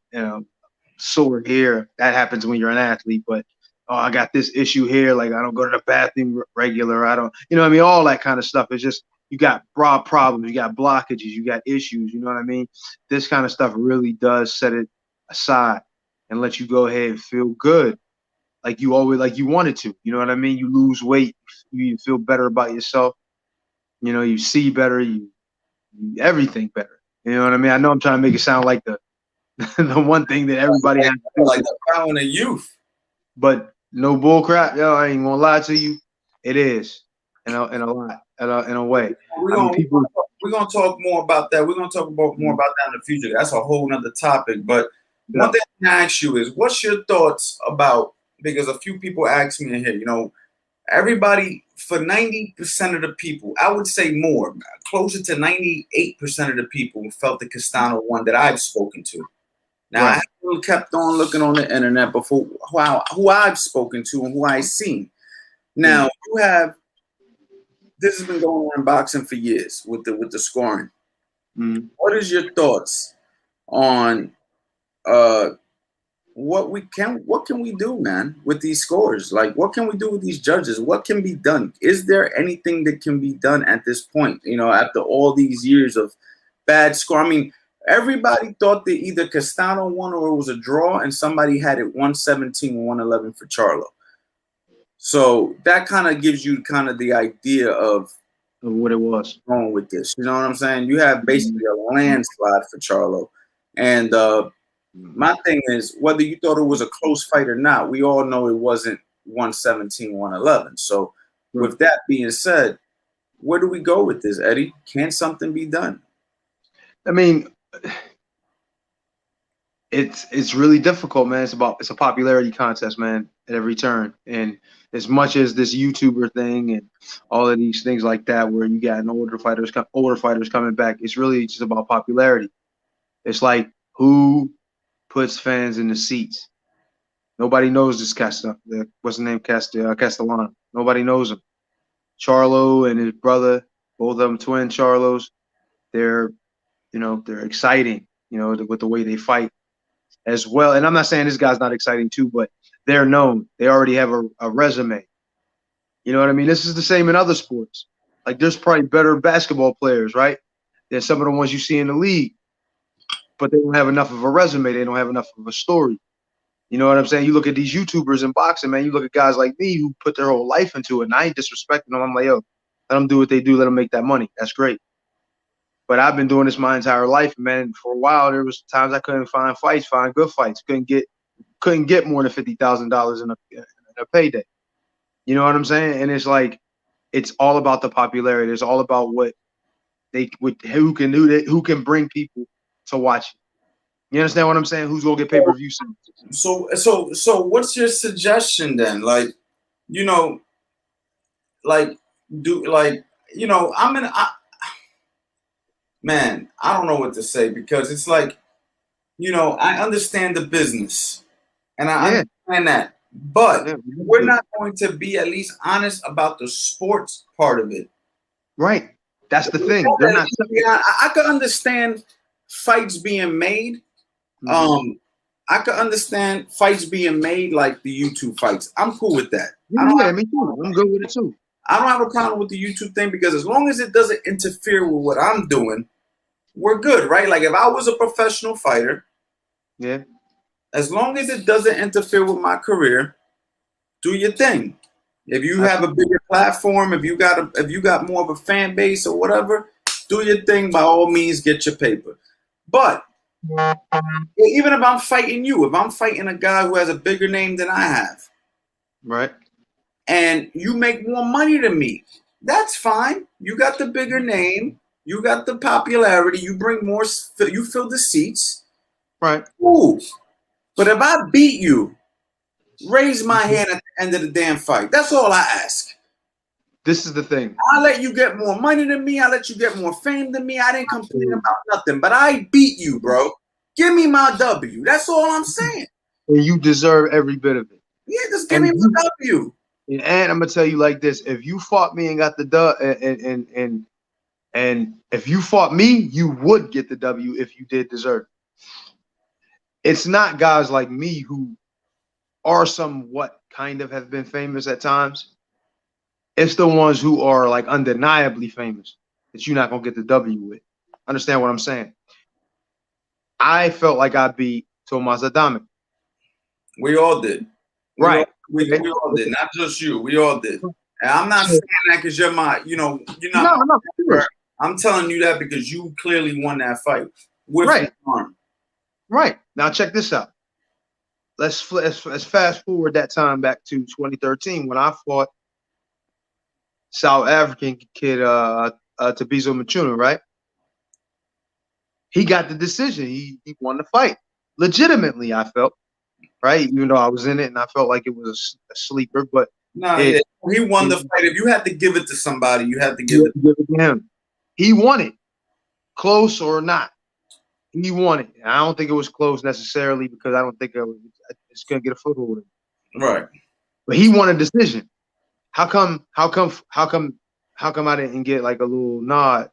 sore here. That happens when you're an athlete. But oh, I got this issue here. Like I don't go to the bathroom regular. I don't. You know what I mean? All that kind of stuff. It's just you got broad problems. You got blockages. You got issues. You know what I mean? This kind of stuff really does set it aside and let you go ahead and feel good like you wanted to. You know what I mean? You lose weight, you feel better about yourself. You know, you see better, you everything better. You know what I mean? I know I'm trying to make it sound like the the one thing that everybody has to do, like the fountain of youth. but no bull crap. Yo, I ain't gonna lie to you. It is in a way. We're I mean, gonna people. we're gonna talk more about that. We're gonna talk about more about that in the future. That's a whole nother topic. But Yeah, one thing I can ask you is, what's your thoughts about? Because a few people ask me in here, everybody, for 90% of the people, I would say more, closer to 98% of the people felt the Castano one that I've spoken to. Now, I right. haven't kept on looking on the internet before who I've spoken to and who I've seen. Yeah. Now, this has been going on in boxing for years with the scoring. Mm-hmm. What is your thoughts on uh, what can we do, man, with these scores? Like, what can we do with these judges? What can be done? Is there anything that can be done at this point? After all these years of bad score. I mean, everybody thought that either Castano won or it was a draw, and somebody had it 117 or 111 for Charlo. So that kind of gives you kind of the idea of Of what it was. wrong with this. You know what I'm saying? You have basically a landslide for Charlo. And my thing is, whether you thought it was a close fight or not, we all know it wasn't 117, 111. So Right. with that being said, where do we go with this, Eddie? Can something be done? I mean, it's really difficult, man. It's a popularity contest, man, at every turn. And as much as this YouTuber thing and all of these things like that, where you got older fighters coming back, it's really just about popularity. It's like who puts fans in the seats. Nobody knows this what's the name, Castellano. Nobody knows him. Charlo and his brother, both of them twin Charlos. They're they're exciting. With the way they fight as well. And I'm not saying this guy's not exciting too, but they're known. They already have a resume. You know what I mean? This is the same in other sports. Like there's probably better basketball players, right? Than some of the ones you see in the league, but they don't have enough of a resume. They don't have enough of a story. You know what I'm saying? You look at these YouTubers in boxing, man. You look at guys like me who put their whole life into it, and I ain't disrespecting them. I'm like, yo, let them do what they do. Let them make that money. That's great. But I've been doing this my entire life, man. For a while, there was times I couldn't find good fights. Couldn't get more than $50,000 in a payday. You know what I'm saying? And it's like it's all about the popularity. It's all about who can bring people to watch it. You understand what I'm saying? Who's gonna get pay-per-view soon? So what's your suggestion then? Like, you know, like do like I'm in. Man, I don't know what to say because it's like, I understand the business and I Yeah, understand that, but yeah, we're not going to be at least honest about the sports part of it. right. That's the thing. They're not. Yeah, I could understand fights being made. Mm-hmm. I could understand fights being made like the YouTube fights. I'm cool with that. Yeah, me too. I'm good with it too. I don't have a problem with the YouTube thing because as long as it doesn't interfere with what I'm doing, we're good, right? Like if I was a professional fighter, Yeah. as long as it doesn't interfere with my career, do your thing. If you have a bigger platform, if you got more of a fan base or whatever, do your thing. By all means, get your paper. But even if I'm fighting you, if I'm fighting a guy who has a bigger name than I have, Right. and you make more money than me, that's fine. You got the bigger name, you got the popularity, you bring more, you fill the seats. Right. Cool. But if I beat you, raise my hand at the end of the damn fight. That's all I ask. This is the thing. I let you get more money than me. I let you get more fame than me. I didn't complain about nothing, but I beat you, bro. Give me my W. That's all I'm saying. And you deserve every bit of it. Yeah, just give me my W. And I'm gonna tell you like this: if you fought me and got the and if you fought me, you would get the W if you did deserve it. It's not guys like me who are somewhat kind of have been famous at times. It's the ones who are like undeniably famous that you're not gonna get the W with. Understand what I'm saying? I felt like I beat Tomas Adamek. We all did. Right. We all did. Not just you. We all did. And I'm not saying that because you're not. No. I'm telling you that because you clearly won that fight with right. your arm. Right. Now check this out. Let's fast forward that time back to 2013 when I fought South African kid Tabizo Machuna, right? He got the decision. He won the fight. Legitimately, I felt, right? Even though I was in it and I felt like it was a sleeper, but he won the fight. If you had to give it to somebody, you had to give it to him. He won it. Close or not. He won it. I don't think it was close necessarily because I don't think it's gonna get a foothold. Right. But he won a decision. How come I didn't get like a little nod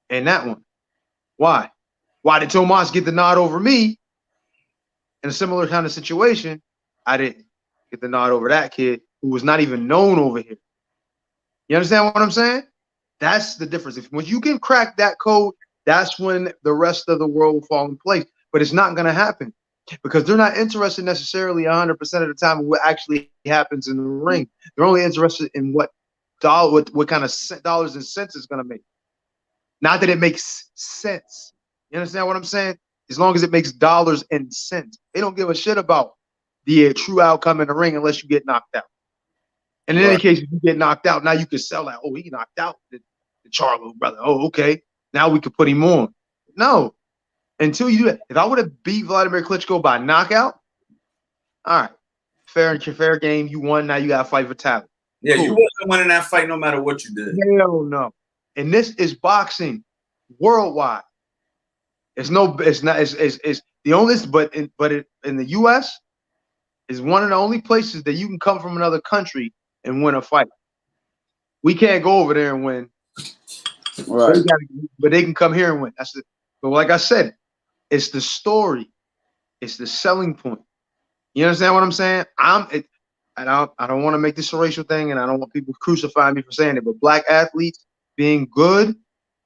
in that one? Why? Why did Tomas get the nod over me in a similar kind of situation? I didn't get the nod over that kid who was not even known over here. You understand what I'm saying? That's the difference. When you can crack that code, that's when the rest of the world will fall in place. But it's not going to happen because they're not interested necessarily 100% of the time in what actually happens in the ring. They're only interested in what kind of dollars and cents it's going to make. Not that it makes sense. You understand what I'm saying? As long as it makes dollars and cents. They don't give a shit about the true outcome in the ring unless you get knocked out. And in any case, if you get knocked out, now you can sell that. Oh, he knocked out the Charlo brother. Oh, okay. Now we can put him on. No. Until you do that. If I would have beat Vladimir Klitschko by knockout, all right. Fair game. You won. Now you got to fight for title. Yeah, cool. You wasn't winning that fight no matter what you did. Hell no. And this is boxing worldwide. It's the only, but in the U.S. is one of the only places that you can come from another country and win a fight. We can't go over there and win. Right. But they can come here and win. But like I said, it's the story. It's the selling point. You understand what I'm saying? I don't want to make this a racial thing, and I don't want people crucifying me for saying it, but black athletes being good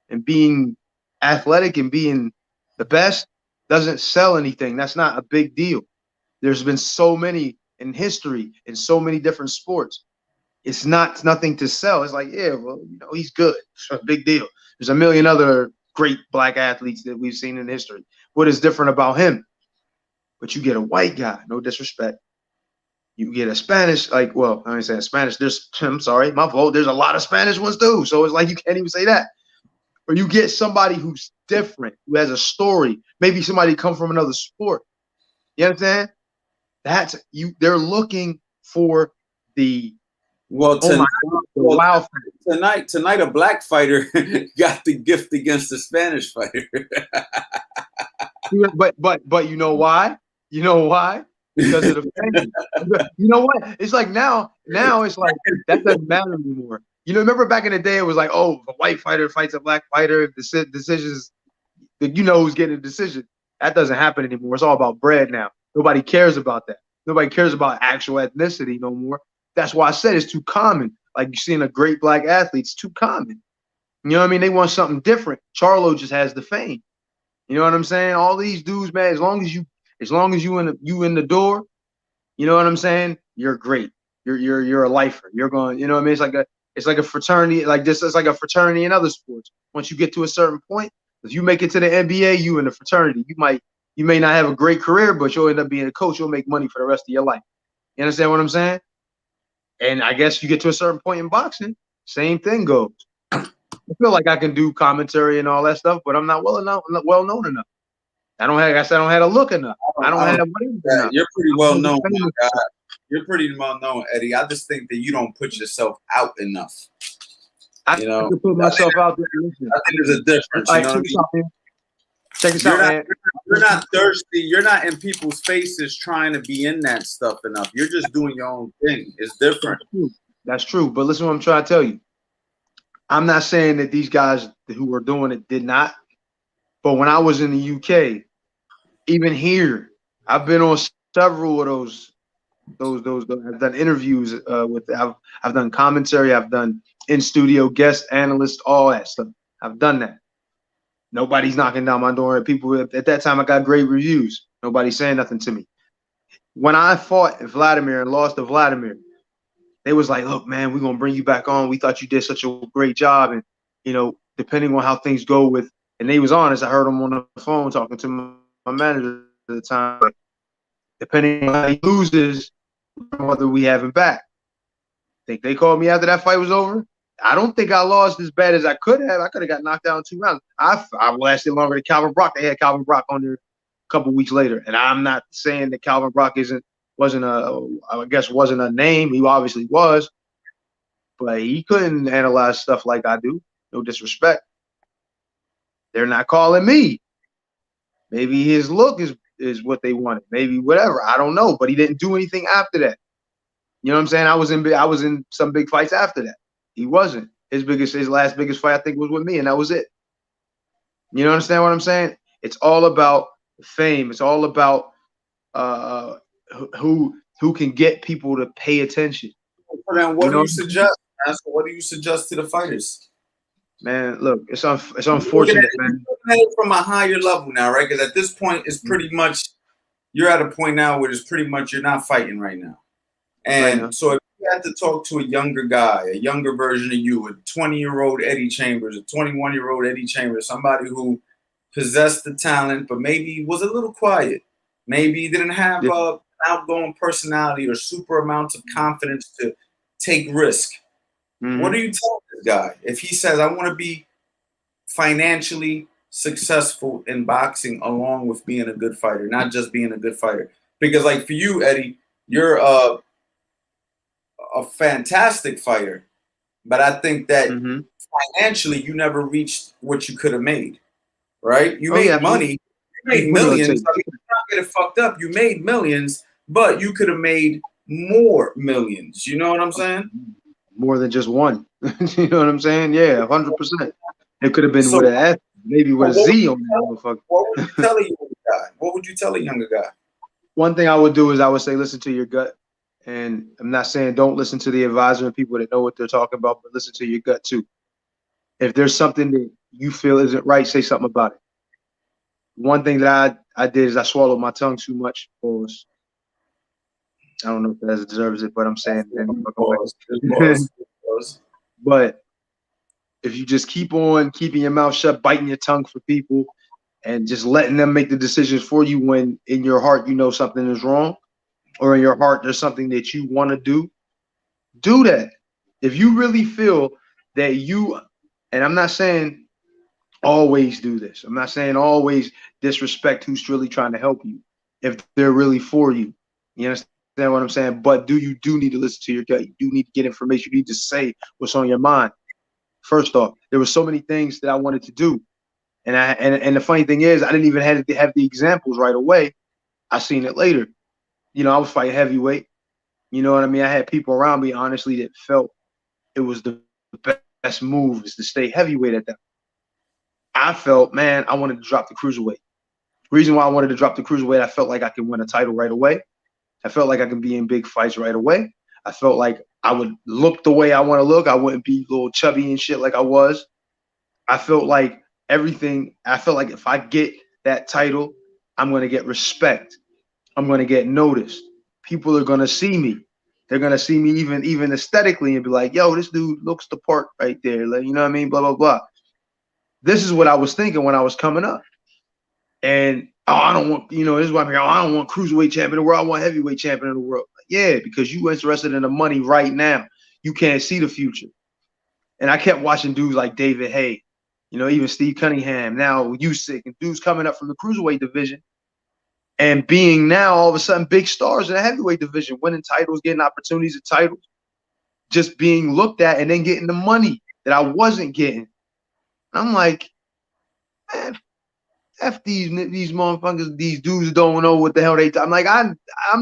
and being athletic and being the best doesn't sell anything. That's not a big deal. There's been so many in history in so many different sports. It's nothing to sell. It's like, yeah, well, he's good. It's a big deal. There's a million other great black athletes that we've seen in history. What is different about him? But you get a white guy, no disrespect. You get a Spanish, like, well, I ain't saying Spanish. I'm sorry, my fault. There's a lot of Spanish ones too. So it's like you can't even say that. Or you get somebody who's different, who has a story. Maybe somebody come from another sport. You understand? That's you. They're looking for the tonight a black fighter got the gift against the Spanish fighter. but you know why? You know why? Because of the fame. You know what? It's like now it's like that doesn't matter anymore. Remember back in the day, it was like, oh, if a white fighter fights a black fighter, decisions, who's getting a decision. That doesn't happen anymore. It's all about bread now. Nobody cares about that. Nobody cares about actual ethnicity no more. That's why I said it's too common. Like you're seeing a great black athlete, it's too common. You know what I mean? They want something different. Charlo just has the fame. You know what I'm saying? All these dudes, man, as long as you in the door, you know what I'm saying? You're great. You're a lifer. You're going, you know what I mean? It's like a fraternity, like this. It's like a fraternity in other sports. Once you get to a certain point, if you make it to the NBA, you in the fraternity. You may not have a great career, but you'll end up being a coach. You'll make money for the rest of your life. You understand what I'm saying? And I guess you get to a certain point in boxing, same thing goes. I feel like I can do commentary and all that stuff, but I'm not well known enough. I don't have. I said I don't have a look enough. I don't have Yeah, enough. you're pretty I'm well not known, famous my guy. enough. You're pretty well known, Eddie. I just think that you don't put yourself out enough. I You know, could put myself out there. Listen, I think there's a difference. all You right, know what I check this mean? out, man. Check this You're out, not man. you're not thirsty. You're not in people's faces trying to be in that stuff enough. You're just doing your own thing. It's different. That's true. That's true. But listen, what I'm trying to tell you. I'm not saying that these guys who were doing it did not. But when I was in the UK, even here, I've been on several of those. I've done interviews with. I've done commentary. I've done in studio guest analyst, all that stuff. I've done that. Nobody's knocking down my door. People at that time, I got great reviews. Nobody's saying nothing to me. When I fought Vladimir and lost to Vladimir, they was like, "Look, man, we're gonna bring you back on. We thought you did such a great job, and depending on how things go with." And they was honest. I heard him on the phone talking to my manager at the time. Like, depending on how he loses, whether we have him back. Think they called me after that fight was over? I don't think I lost as bad as I could have. I could have got knocked out in 2 rounds. I lasted longer than Calvin Brock. They had Calvin Brock on there a couple weeks later, and I'm not saying that Calvin Brock wasn't a name. He obviously was, but he couldn't analyze stuff like I do. No disrespect. They're not calling me. Maybe his look is what they wanted. Maybe whatever. I don't know. But he didn't do anything after that. You know what I'm saying? I was in some big fights after that. He wasn't. His last biggest fight, I think, was with me, and that was it. You understand what I'm saying? It's all about fame. It's all about who can get people to pay attention. So then, what do you suggest? Man? So what do you suggest to the fighters? Man, look, it's unfortunate, man. Looking at it from a higher level now, right? Because at this point, it's pretty much you're at a point now where it's pretty much you're not fighting right now. And so if you had to talk to a younger guy, a younger version of you, a 20-year-old Eddie Chambers, a 21-year-old Eddie Chambers, somebody who possessed the talent but maybe was a little quiet, maybe didn't have an outgoing personality or super amounts of confidence to take risk. What do you tell this guy if he says, I want to be financially successful in boxing along with being a good fighter, not just being a good fighter? Because like for you, Eddie, you're a fantastic fighter, but I think that financially you never reached what you could have made, right? You made money, you made millions. I mean, not get it fucked up. You made millions, but you could have made more millions. You know what I'm saying? More than just one. You know what I'm saying? Yeah, 100%. It could have been with an S, maybe with a Z on that motherfucker. What would you tell a younger guy? What would you tell a younger guy? One thing I would do is I would say, listen to your gut. And I'm not saying don't listen to the advisor and people that know what they're talking about, but listen to your gut too. If there's something that you feel isn't right, say something about it. One thing that I did is I swallowed my tongue too much. Pause. I don't know if that deserves it, but I'm saying But if you just keep on keeping your mouth shut, biting your tongue for people, and just letting them make the decisions for you when in your heart you know something is wrong, or in your heart there's something that you want to do that. If you really feel that and I'm not saying always do this. I'm not saying always disrespect who's really trying to help you if they're really for you. You understand what I'm saying? But you do need to listen to your gut. You do need to get information. You need to say what's on your mind. First off, there were so many things that I wanted to do. And the funny thing is, I didn't even have the examples right away. I seen it later. I was fighting heavyweight. You know what I mean? I had people around me, honestly, that felt it was the best move is to stay heavyweight at that. I felt, man, I wanted to drop the cruiserweight. Reason why I wanted to drop the cruiserweight, I felt like I could win a title right away. I felt like I could be in big fights right away. I felt like I would look the way I want to look. I wouldn't be a little chubby and shit like I was. I felt like everything. I felt like if I get that title, I'm going to get respect. I'm going to get noticed. People are going to see me. They're going to see me even aesthetically and be like, yo, this dude looks the part right there. Like, you know what I mean? Blah, blah, blah. This is what I was thinking when I was coming up. And I don't want, this is why I'm here. I don't want cruiserweight champion of the world. I want heavyweight champion of the world. Yeah, because you interested in the money right now. You can't see the future. And I kept watching dudes like David Haye, You know, even Steve Cunningham, now Usyk, and dudes coming up from the cruiserweight division and being now all of a sudden big stars in the heavyweight division, winning titles, getting opportunities at titles, just being looked at and then getting the money that I wasn't getting. I'm like, man, F these motherfuckers, these dudes don't know what the hell I'm like, I'm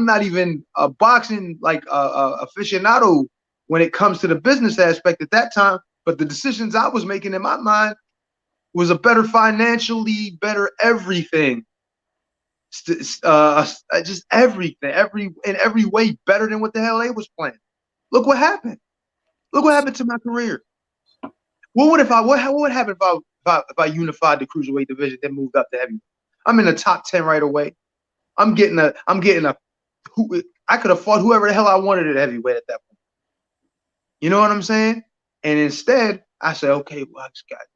not even a boxing like aficionado when it comes to the business aspect at that time, but the decisions I was making in my mind was a better financially, better everything. Just everything, in every way better than what the hell they was playing. Look what happened. Look what happened to my career. What would happen if I unified the cruiserweight division, then moved up to heavyweight? I'm in the top 10 right away. I'm getting a I could have fought whoever the hell I wanted at heavyweight at that point. You know what I'm saying? And instead, I said, okay, well,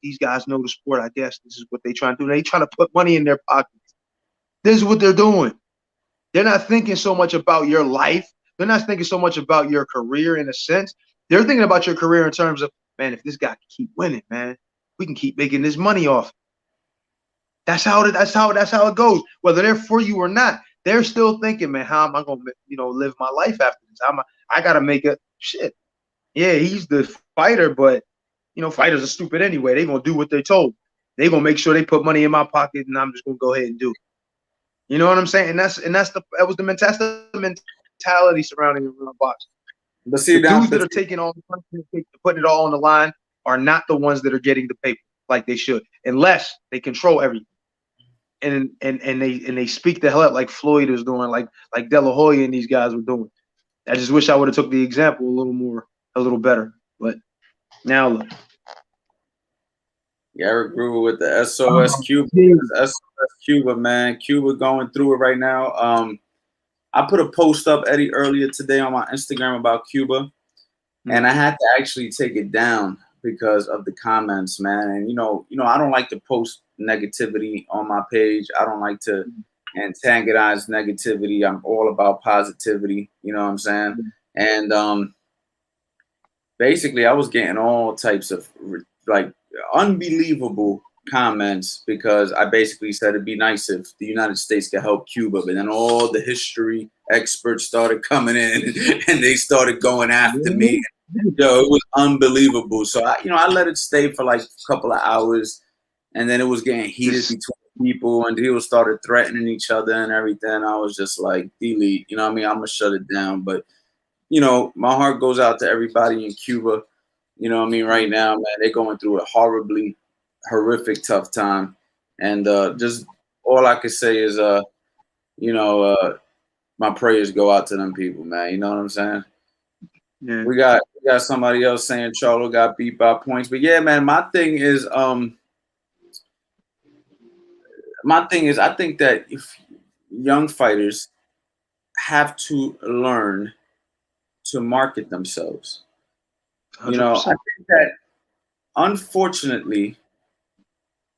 these guys know the sport. I guess this is what they trying to do. They trying to put money in their pockets. This is what they're doing. They're not thinking so much about your life. They're not thinking so much about your career in a sense. They're thinking about your career in terms of, man, if this guy can keep winning, man, we can keep making this money off. That's how it goes. Whether they're for you or not, they're still thinking, man, how am I gonna live my life after this? I gotta make a shit. Yeah, he's the fighter, but fighters are stupid anyway. They're gonna do what they're told. They're gonna make sure they put money in my pocket, and I'm just gonna go ahead and do it. You know what I'm saying? And that was the mentality surrounding boxing. But see, the dudes that are taking all the punishment, putting it all on the line, are not the ones that are getting the paper like they should, unless they control everything. And they speak the hell up like Floyd is doing, like De La Hoya and these guys were doing. I just wish I would have took the example a little better. But now look. Eric Brewer with the SOS Cuba. SOS Cuba, man. Cuba going through it right now. I put a post up, Eddie, earlier today on my Instagram about Cuba, and I had to actually take it down because of the comments, man. And I don't like to post negativity on my page. I don't like to antagonize negativity. I'm all about positivity. You know what I'm saying? And basically, I was getting all types of like unbelievable comments because I basically said it'd be nice if the United States could help Cuba, but then all the history experts started coming in and they started going after me. Yo, it was unbelievable. So I let it stay for like a couple of hours, and then it was getting heated between people, and people started threatening each other and everything. I was just like, delete. You know what I mean? I'm gonna shut it down. But my heart goes out to everybody in Cuba. You know what I mean? Right now, man, they're going through a horrific, tough time. And just all I can say is, my prayers go out to them people, man. You know what I'm saying? Yeah. We got somebody else saying Charlo got beat by points. But yeah, man, my thing is, I think that if young fighters have to learn to market themselves. 100%. I think that unfortunately,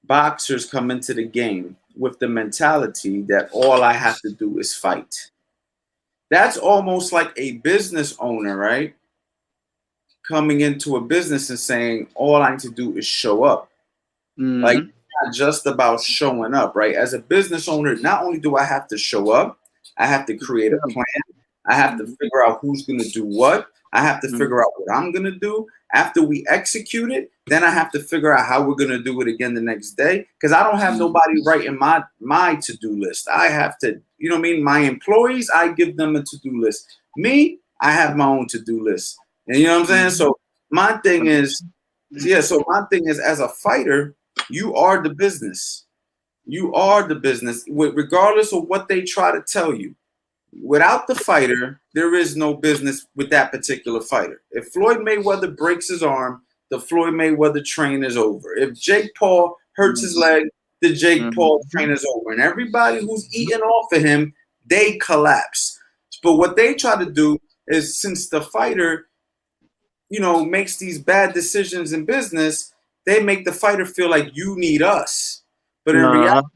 boxers come into the game with the mentality that all I have to do is fight. That's almost like a business owner, right? Coming into a business and saying, all I need to do is show up. Mm-hmm. Like, it's not just about showing up, right? As a business owner, not only do I have to show up, I have to create a plan. I have to figure out who's going to do what. I have to figure out what I'm going to do. After we execute it, then I have to figure out how we're going to do it again the next day. Because I don't have nobody writing my to-do list. I have to, you know what I mean? My employees, I give them a to-do list. Me, I have my own to-do list. And you know what I'm saying? So my thing is, as a fighter, you are the business. You are the business, regardless of what they try to tell you. Without the fighter, there is no business with that particular fighter. If Floyd Mayweather breaks his arm, the Floyd Mayweather train is over. If Jake Paul hurts his leg, the Jake Paul train is over. And everybody who's eating off of him, they collapse. But what they try to do is, since the fighter, makes these bad decisions in business, they make the fighter feel like you need us. But in reality,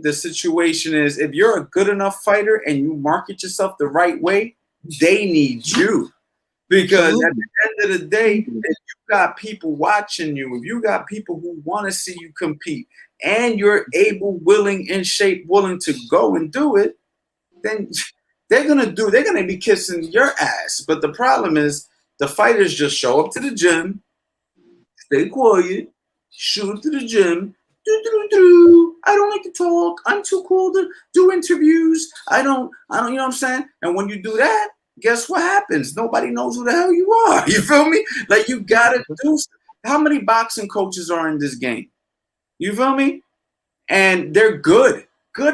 the situation is, if you're a good enough fighter and you market yourself the right way, they need you. Because at Absolutely. the end of the day, if you got people watching you, if you got people who want to see you compete, and you're able, willing, in shape, willing to go and do it, then they're gonna be kissing your ass. But the problem is the fighters just show up to the gym, stay quiet, shoot up to the gym. I don't like to talk. I'm too cool to do interviews. You know what I'm saying? And when you do that, guess what happens? Nobody knows who the hell you are. You feel me? Like you gotta do. How many boxing coaches are in this game? You feel me? And they're good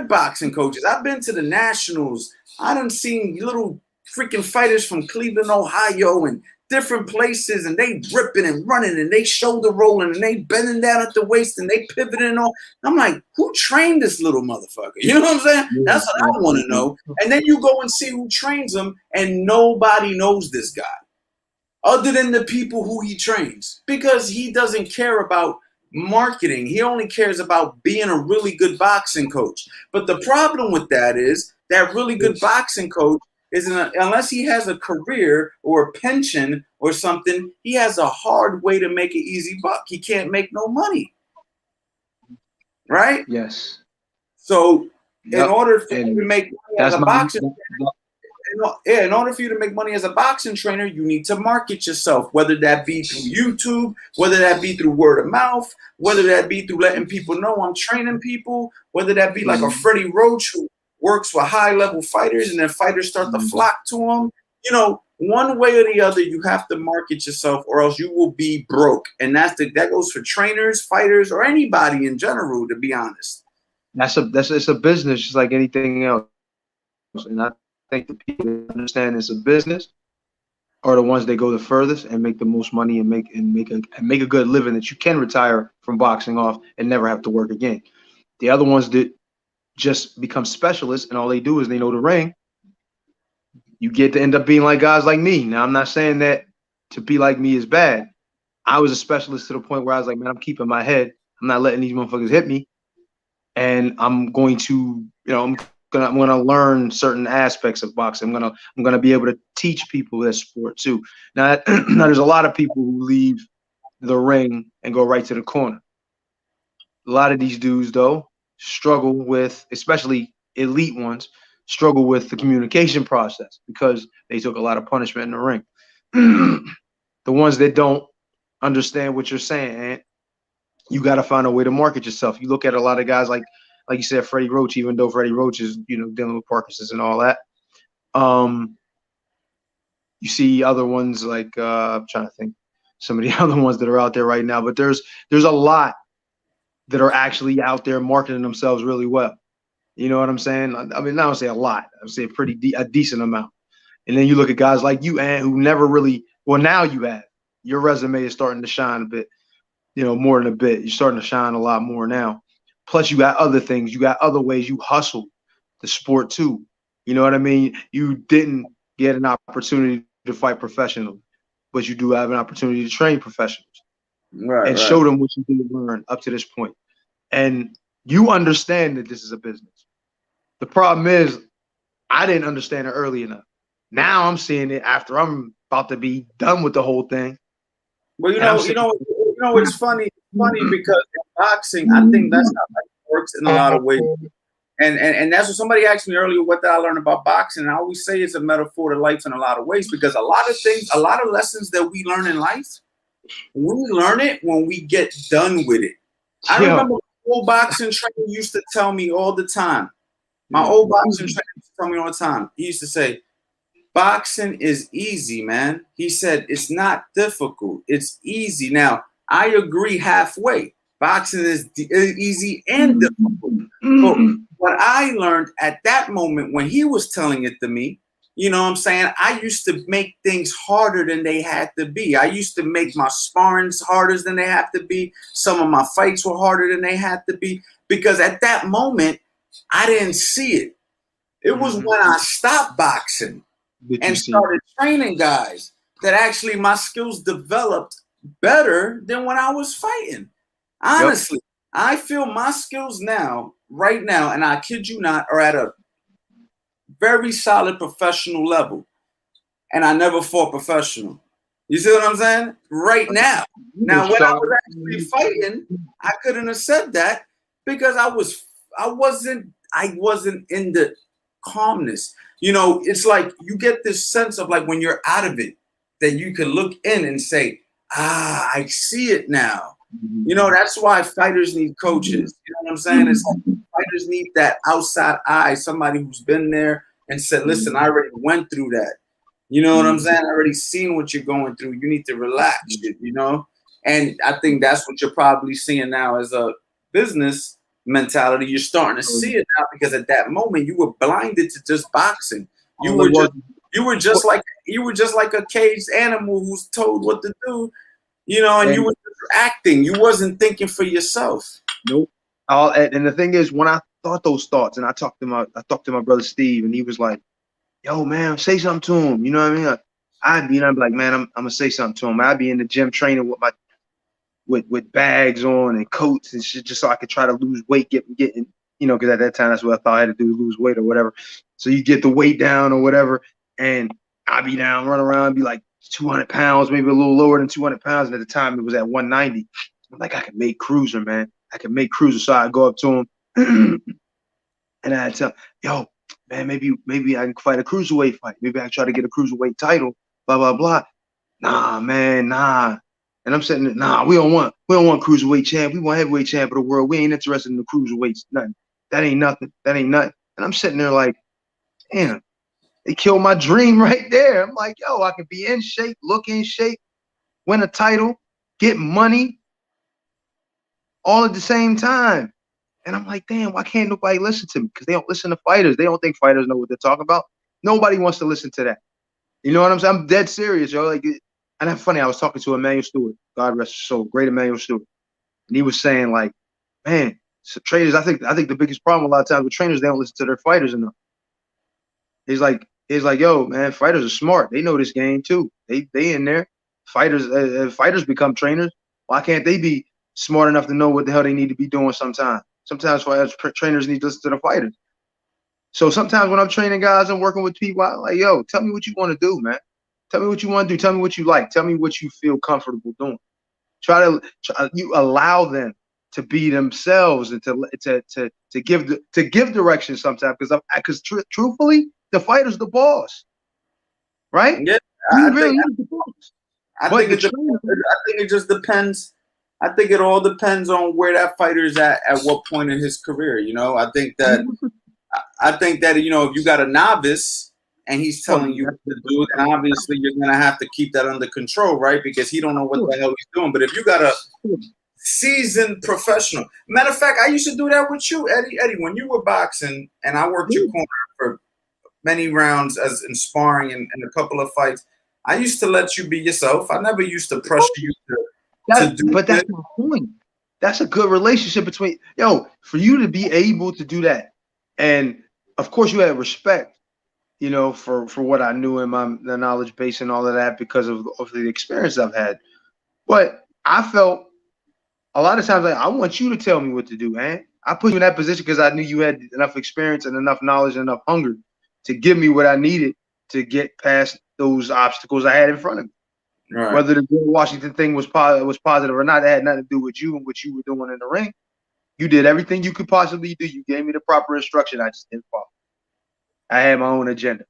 boxing coaches. I've been to the nationals. I done seen little freaking fighters from Cleveland, Ohio, and different places, and they ripping and running, and they shoulder rolling, and they bending down at the waist, and they pivoting and all. I'm like, who trained this little motherfucker? You know what I'm saying? That's what I want to know. And then you go and see who trains him, and nobody knows this guy other than the people who he trains, because he doesn't care about marketing. He only cares about being a really good boxing coach. But the problem with that is that really good boxing coach isn't, unless he has a career or a pension or something, he has a hard way to make an easy buck. He can't make no money. Right? Yes. So in Yep. order for And you to make money as that's a my boxing in order for you to make money as a boxing trainer, you need to market yourself, whether that be through YouTube, whether that be through word of mouth, whether that be through letting people know I'm training people, whether that be like a Freddie Roach who works with high-level fighters and then fighters start to flock to him. You know, one way or the other, you have to market yourself or else you will be broke. And that goes for trainers, fighters, or anybody in general, to be honest. it's a business just like anything else. And I think the people that understand it's a business are the ones that go the furthest and make the most money and make a good living that you can retire from boxing off and never have to work again. The other ones that just become specialists and all they do is they know the ring. You get to end up being like guys like me. Now, I'm not saying that to be like me is bad. I was a specialist to the point where I was like, man, I'm keeping my head. I'm not letting these motherfuckers hit me. And I'm going to, I'm gonna learn certain aspects of boxing. I'm gonna be able to teach people this sport too. Now, now there's a lot of people who leave the ring and go right to the corner. A lot of these dudes though struggle with, especially elite ones, struggle with the communication process because they took a lot of punishment in the ring. The ones that don't understand what you're saying, Ant, you got to find a way to market yourself. You look at a lot of guys like you said, Freddie Roach, even though Freddie Roach is, dealing with Parkinson's and all that. You see other ones like I'm trying to think some of the other ones that are out there right now, but there's a lot that are actually out there marketing themselves really well. You know what I'm saying? I mean, I don't say a lot. I would say a decent amount. And then you look at guys like you, Ant, who never really. Well, now you have. Your resume is starting to shine a bit. More than a bit. You're starting to shine a lot more now. Plus, you got other things. You got other ways you hustle the sport too. You know what I mean? You didn't get an opportunity to fight professionally, but you do have an opportunity to train professionals and show them what you did learn up to this point. And you understand that this is a business. The problem is, I didn't understand it early enough. Now I'm seeing it after I'm about to be done with the whole thing. Well, it's funny because in boxing, I think that's how it works in a lot of ways. And that's what somebody asked me earlier, what did I learn about boxing? And I always say it's a metaphor to life in a lot of ways, because a lot of lessons that we learn in life, we learn it when we get done with it. I remember my old boxing trainer used to tell me all the time. My old boxing trainer used to tell me all the time. He used to say, boxing is easy, man. He said, it's not difficult. It's easy. Now, I agree halfway. Boxing is easy and difficult. But what I learned at that moment when he was telling it to me, you know what I'm saying? I used to make things harder than they had to be. I used to make my sparrings harder than they have to be. Some of my fights were harder than they had to be, because at that moment, I didn't see it. It was when I stopped boxing and started training guys that actually my skills developed better than when I was fighting. Honestly, I feel my skills now, right now, and I kid you not, are at a very solid professional level. and I never fought professional. You see what I'm saying? Right now. Now, when I was actually fighting, I couldn't have said that because I wasn't in the calmness. You know, it's like you get this sense of like when you're out of it, that you can look in and say, I see it now. You know, that's why fighters need coaches. You know what I'm saying? It's like fighters need that outside eye, somebody who's been there and said, listen, I already went through that. You know what I'm saying? I already seen what you're going through. You need to relax, you know? And I think that's what you're probably seeing now as a business mentality. You're starting to see it now because at that moment you were blinded to just boxing. You were just like a caged animal who's told what to do, you know, and you were acting. You wasn't thinking for yourself. Nope. And the thing is, when I thought those thoughts, and I talked to my brother Steve, and he was like, "Yo, man, say something to him." You know what I mean? I'd be like, "Man, I'm gonna say something to him." I'd be in the gym training with with bags on and coats and shit, just so I could try to lose weight, getting, you know, because at that time that's what I thought I had to do, lose weight or whatever. So you get the weight down or whatever, and I'd be down, run around, be like 200 pounds, maybe a little lower than 200 pounds. And at the time it was at 190. I'm like, I can make cruiser, man. I can make cruiser. So I go up to him and I tell, yo, man, maybe I can fight a cruiserweight fight. Maybe I can try to get a cruiserweight title, blah, blah, blah. Nah, man, nah. And I'm saying, nah, we don't want cruiserweight champ. We want heavyweight champ of the world. We ain't interested in the cruiserweights. Nothing. That ain't nothing. That ain't nothing. And I'm sitting there like, damn, they killed my dream right there. I'm like, yo, I can be in shape, look in shape, win a title, get money, all at the same time. And I'm like, damn, why can't nobody listen to me? Because they don't listen to fighters. They don't think fighters know what they're talking about. Nobody wants to listen to that. You know what I'm saying? I'm dead serious, yo. Like, and that's funny. I was talking to Emmanuel Stewart, God rest his soul, great Emmanuel Stewart, and he was saying like, man, so trainers. I think the biggest problem a lot of times with trainers, they don't listen to their fighters enough. He's like, yo, man, fighters are smart. They know this game too. They in there. Fighters become trainers. Why can't they be smart enough to know what the hell they need to be doing sometimes? Sometimes trainers need to listen to the fighters. So sometimes when I'm training guys and working with people, I'm like, yo, tell me what you want to do, man. Tell me what you want to do. Tell me what you like. Tell me what you feel comfortable doing. You allow them to be themselves and to give direction sometimes, because truthfully, the fighter's the boss, right? Yeah, He really is the boss. I think it just depends. I think it all depends on where that fighter's at what point in his career. You know, I think that you know, if you got a novice and he's telling you what to do, then obviously you're gonna have to keep that under control, right? Because he don't know what the hell he's doing. But if you got a seasoned professional, matter of fact, I used to do that with you, Eddie. Eddie, when you were boxing and I worked your corner for many rounds as in sparring and a couple of fights, I used to let you be yourself. I never used to pressure you to do. But that's my point. That's a good relationship between, for you to be able to do that. And of course you had respect, you know, for what I knew in the knowledge base and all of that because of the experience I've had. But I felt a lot of times like, I want you to tell me what to do, man. I put you in that position because I knew you had enough experience and enough knowledge and enough hunger to give me what I needed to get past those obstacles I had in front of me. Right. Whether the Washington thing was positive or not, it had nothing to do with you and what you were doing in the ring. You did everything you could possibly do. You gave me the proper instruction. I just didn't follow. I had my own agenda.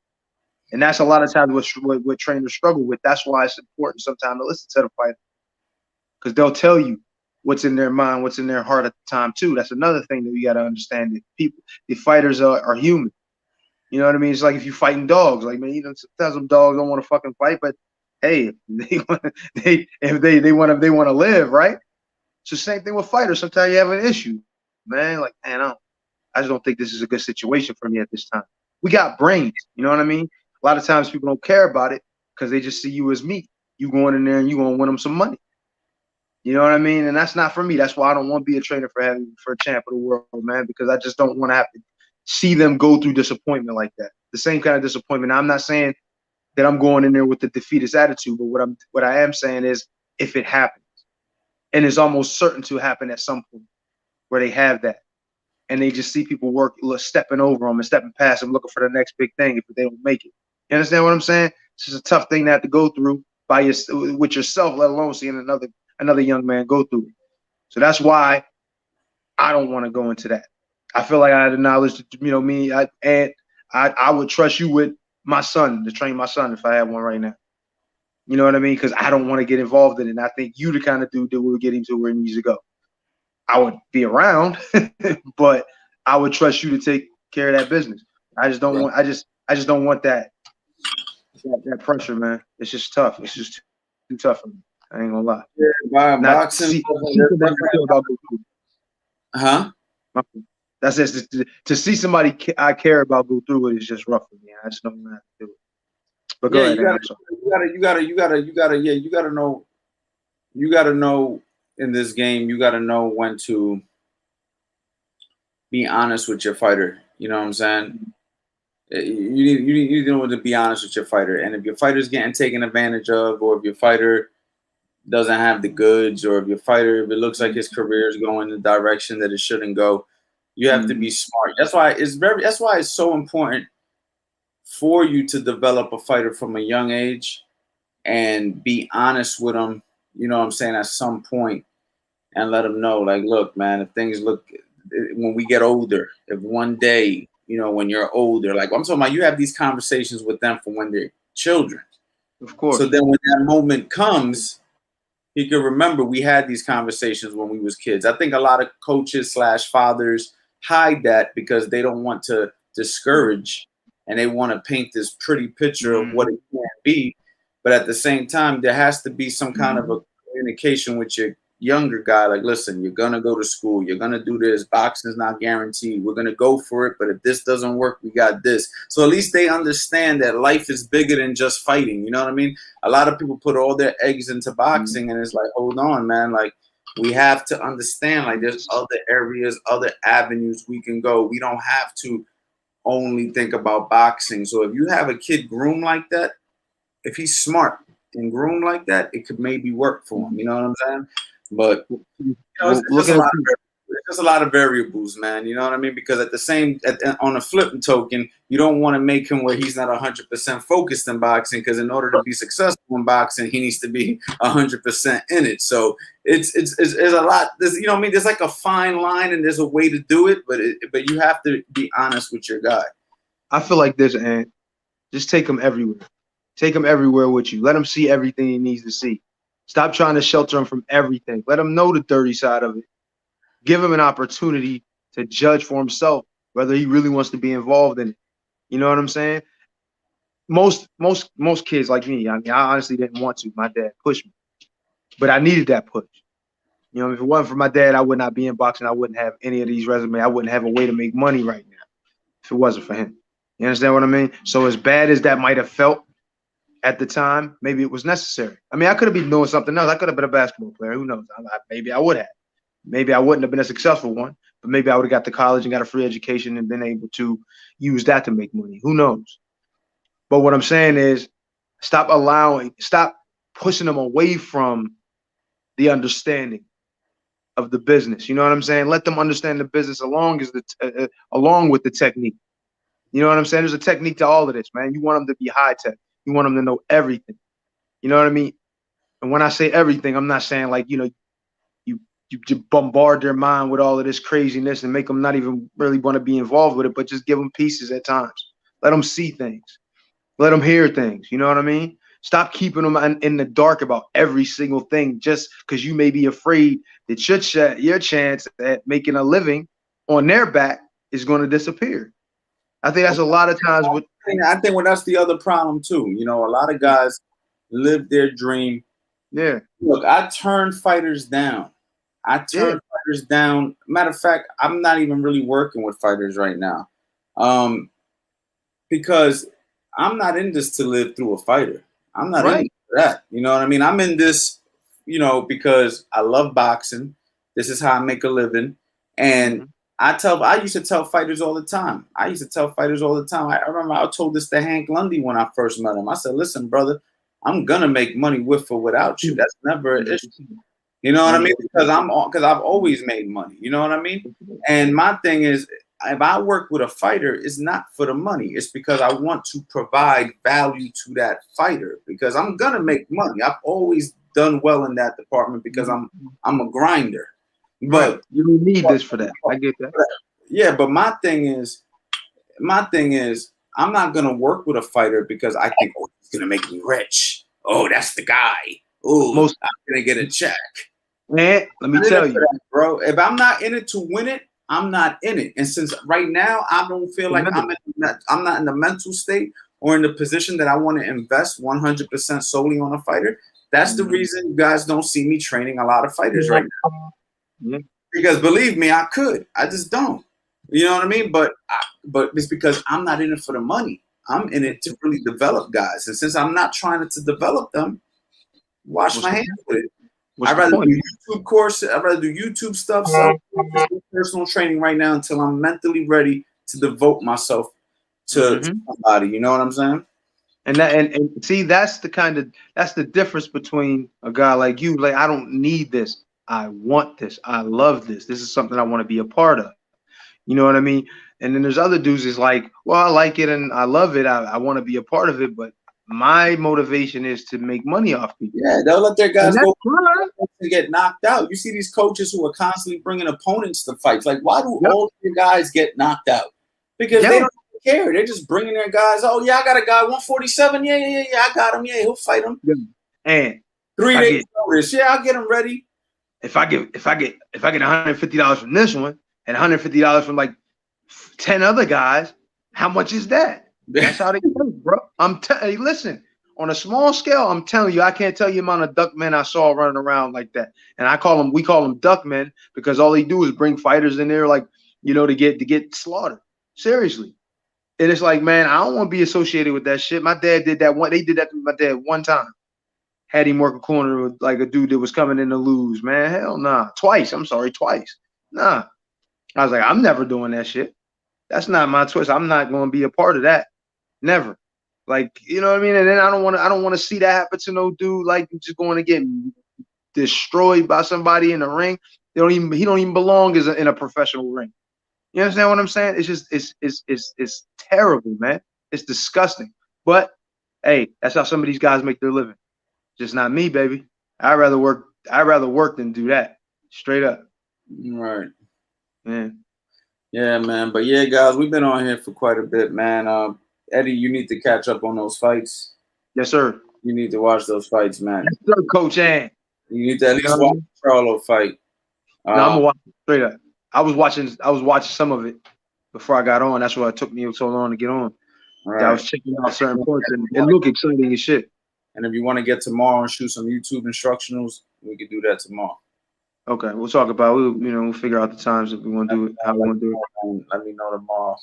And that's a lot of times what trainers struggle with. That's why it's important sometimes to listen to the fighter. Because they'll tell you what's in their mind, what's in their heart at the time, too. That's another thing that you got to understand. That the fighters are human. You know what I mean? It's like if you're fighting dogs. Like, man, you know, sometimes some dogs don't want to fucking fight, but hey, if they want to live, right? It's the same thing with fighters. Sometimes you have an issue, man. Like, man, I just don't think this is a good situation for me at this time. We got brains, you know what I mean? A lot of times people don't care about it because they just see you as meat. You going in there and you gonna win them some money. You know what I mean? And that's not for me. That's why I don't want to be a trainer for a champ of the world, man, because I just don't want to have to see them go through disappointment like that. The same kind of disappointment. Now, I'm not saying that I'm going in there with the defeatist attitude, but what I am saying is if it happens, and it's almost certain to happen at some point where they have that, and they just see people stepping over them and stepping past them, looking for the next big thing if they don't make it. You understand what I'm saying? This is a tough thing to have to go through with yourself, let alone seeing another young man go through it. So that's why I don't want to go into that. I feel like I had the knowledge to, I would trust you with my son, to train my son if I had one right now. You know what I mean? Because I don't want to get involved in it. And I think you the kind of dude that will get him to where he needs to go. I would be around, but I would trust you to take care of that business. I just don't want. I just don't want that pressure, man. It's just tough. It's just too tough for me. I ain't gonna lie. Yeah, boxing. Huh? That's just to see somebody I care about go through it is just rough for me. I just don't want to do it. But go ahead. You gotta know in this game. You gotta know when to be honest with your fighter. You know what I'm saying? You need to know when to be honest with your fighter. And if your fighter's getting taken advantage of, or if your fighter doesn't have the goods, or if your fighter, if it looks like his career is going in the direction that it shouldn't go, you have to be smart. That's why it's so important for you to develop a fighter from a young age and be honest with them, you know what I'm saying, at some point, and let them know, like, look, man, if things look, when we get older, if one day, you know, when you're older, like I'm talking about, you have these conversations with them from when they're children. Of course. So then when that moment comes, you can remember we had these conversations when we was kids. I think a lot of coaches / fathers hide that because they don't want to discourage, and they want to paint this pretty picture of what it can be. But at the same time, there has to be some kind of a communication with your younger guy. Like, listen, you're going to go to school. You're going to do this. Boxing's not guaranteed. We're going to go for it. But if this doesn't work, we got this. So at least they understand that life is bigger than just fighting. You know what I mean? A lot of people put all their eggs into boxing, and it's like, hold on, man. Like, we have to understand, like, there's other areas, other avenues we can go. We don't have to only think about boxing. So if you have a kid groomed like that, if he's smart and groomed like that, it could maybe work for him. You know what I'm saying? But you know, it's just a lot of variables, man. You know what I mean? Because on a flip token, you don't want to make him where he's not 100% focused in boxing. Because in order to be successful in boxing, he needs to be 100% in it. So it's a lot. You know what I mean? There's like a fine line, and there's a way to do it, but you have to be honest with your guy. I feel like this, and just take him everywhere. Take him everywhere with you. Let him see everything he needs to see. Stop trying to shelter him from everything. Let him know the dirty side of it. Give him an opportunity to judge for himself whether he really wants to be involved in it. You know what I'm saying? Most kids like me, I mean, I honestly didn't want to. My dad pushed me, but I needed that push. You know, if it wasn't for my dad, I would not be in boxing. I wouldn't have any of these resumes. I wouldn't have a way to make money right now if it wasn't for him. You understand what I mean? So as bad as that might have felt at the time, maybe it was necessary. I mean, I could have been doing something else. I could have been a basketball player. Who knows? Maybe I would have. Maybe I wouldn't have been a successful one, but maybe I would have got to college and got a free education and been able to use that to make money. Who knows? But what I'm saying is stop pushing them away from the understanding of the business. You know what I'm saying? Let them understand the business along with the technique. You know what I'm saying? There's a technique to all of this, man. You want them to be high tech. You want them to know everything. You know what I mean? And when I say everything, I'm not saying like, you know, you bombard their mind with all of this craziness and make them not even really want to be involved with it, but just give them pieces at times. Let them see things. Let them hear things. You know what I mean? Stop keeping them in the dark about every single thing just because you may be afraid that your chance at making a living on their back is going to disappear. I think that's a lot of times what I think that's the other problem too. You know, a lot of guys live their dream. Yeah. Look, I turn fighters down. Fighters down. Matter of fact, I'm not even really working with fighters right now, because I'm not in this to live through a fighter. I'm not in that. You know what I mean? I'm in this, you know, because I love boxing. This is how I make a living, and I used to tell fighters all the time. I remember I told this to Hank Lundy when I first met him. I said, listen, brother, I'm going to make money with or without you. That's never an issue. You know what I mean? Because I've always made money. You know what I mean? And my thing is, if I work with a fighter, it's not for the money. It's because I want to provide value to that fighter because I'm gonna make money. I've always done well in that department because I'm a grinder. But right. You don't need this for that. I get that. Yeah, but my thing is, I'm not gonna work with a fighter because I think, oh, he's gonna make me rich. Oh, that's the guy. Oh, I'm gonna get a check. Man, let me tell you, that, bro. If I'm not in it to win it, I'm not in it. And since right now I don't feel like I'm not in the mental state or in the position that I want to invest 100% solely on a fighter, that's the reason you guys don't see me training a lot of fighters right now. Yeah. Because believe me, I could. I just don't. You know what I mean? But it's because I'm not in it for the money. I'm in it to really develop guys. And since I'm not trying to develop them, wash my hands with it. I'd rather do YouTube courses. I'd rather do YouTube stuff. So personal training right now until I'm mentally ready to devote myself to somebody. You know what I'm saying? And see, that's the difference between a guy like you. Like, I don't need this. I want this. I love this. This is something I want to be a part of. You know what I mean? And then there's other dudes is like, well, I like it and I love it. I want to be a part of it, but my motivation is to make money off people. Yeah, they'll let their guys go to get knocked out. You see these coaches who are constantly bringing opponents to fights. Like, why do all your guys get knocked out? Because they don't care. They're just bringing their guys. Oh, yeah, I got a guy, 147. Yeah, I got him. Yeah, he'll fight him. Yeah. And 3 days notice. Yeah, I'll get him ready. If I get $150 from this one and $150 from like 10 other guys, how much is that? That's how they go, bro. Hey, listen, on a small scale, I'm telling you, I can't tell you the amount of duck men I saw running around like that. And we call them duck men because all they do is bring fighters in there, like, you know, to get slaughtered. Seriously. And it's like, man, I don't want to be associated with that shit. My dad did that they did that to my dad one time. Had him work a corner with like a dude that was coming in to lose, man. Hell nah. Twice. Nah. I was like, I'm never doing that shit. That's not my choice. I'm not going to be a part of that. Never. Like, you know what I mean? And then I don't want to see that happen to no dude like just going to get destroyed by somebody in the ring. He don't even belong in a professional ring. You understand what I'm saying? It's just it's terrible, man. It's disgusting. But hey, that's how some of these guys make their living. Just not me, baby. I'd rather work than do that. Straight up. Right. Yeah. Yeah, man. But yeah, guys, we've been on here for quite a bit, man. Eddie, you need to catch up on those fights. Yes, sir. You need to watch those fights, man. Yes, sir, Coach Ann. You need to at least watch the Charlo fight. No, I'm gonna watch it straight up. I was watching some of it before I got on. That's why it took me so long to get on. Right. I was checking out certain points and it looked exciting as shit. And if you want to get tomorrow and shoot some YouTube instructionals, we can do that tomorrow. Okay, we'll talk about it. We'll figure out the times if we want to do it, how we want to do it. Let me know tomorrow.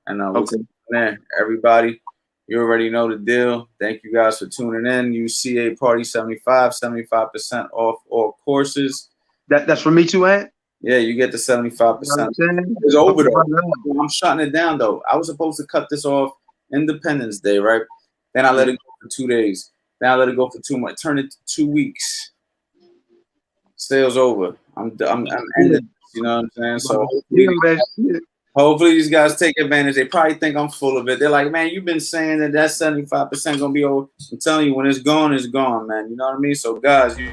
And okay. Man, everybody, you already know the deal. Thank you guys for tuning in. UCA Party 75% off all courses. That's for me too, Ant? Yeah, you get the 75%. It's over though. I'm shutting it down though. I was supposed to cut this off Independence Day, right? Then I let it go for 2 days. Then I let it go for 2 months. Turn it to 2 weeks. Sales over. I'm ending. You know what I'm saying? So hopefully these guys take advantage. They probably think I'm full of it. They're like, man, you've been saying that 75% gonna be over. I'm telling you, when it's gone, man. You know what I mean? So guys, you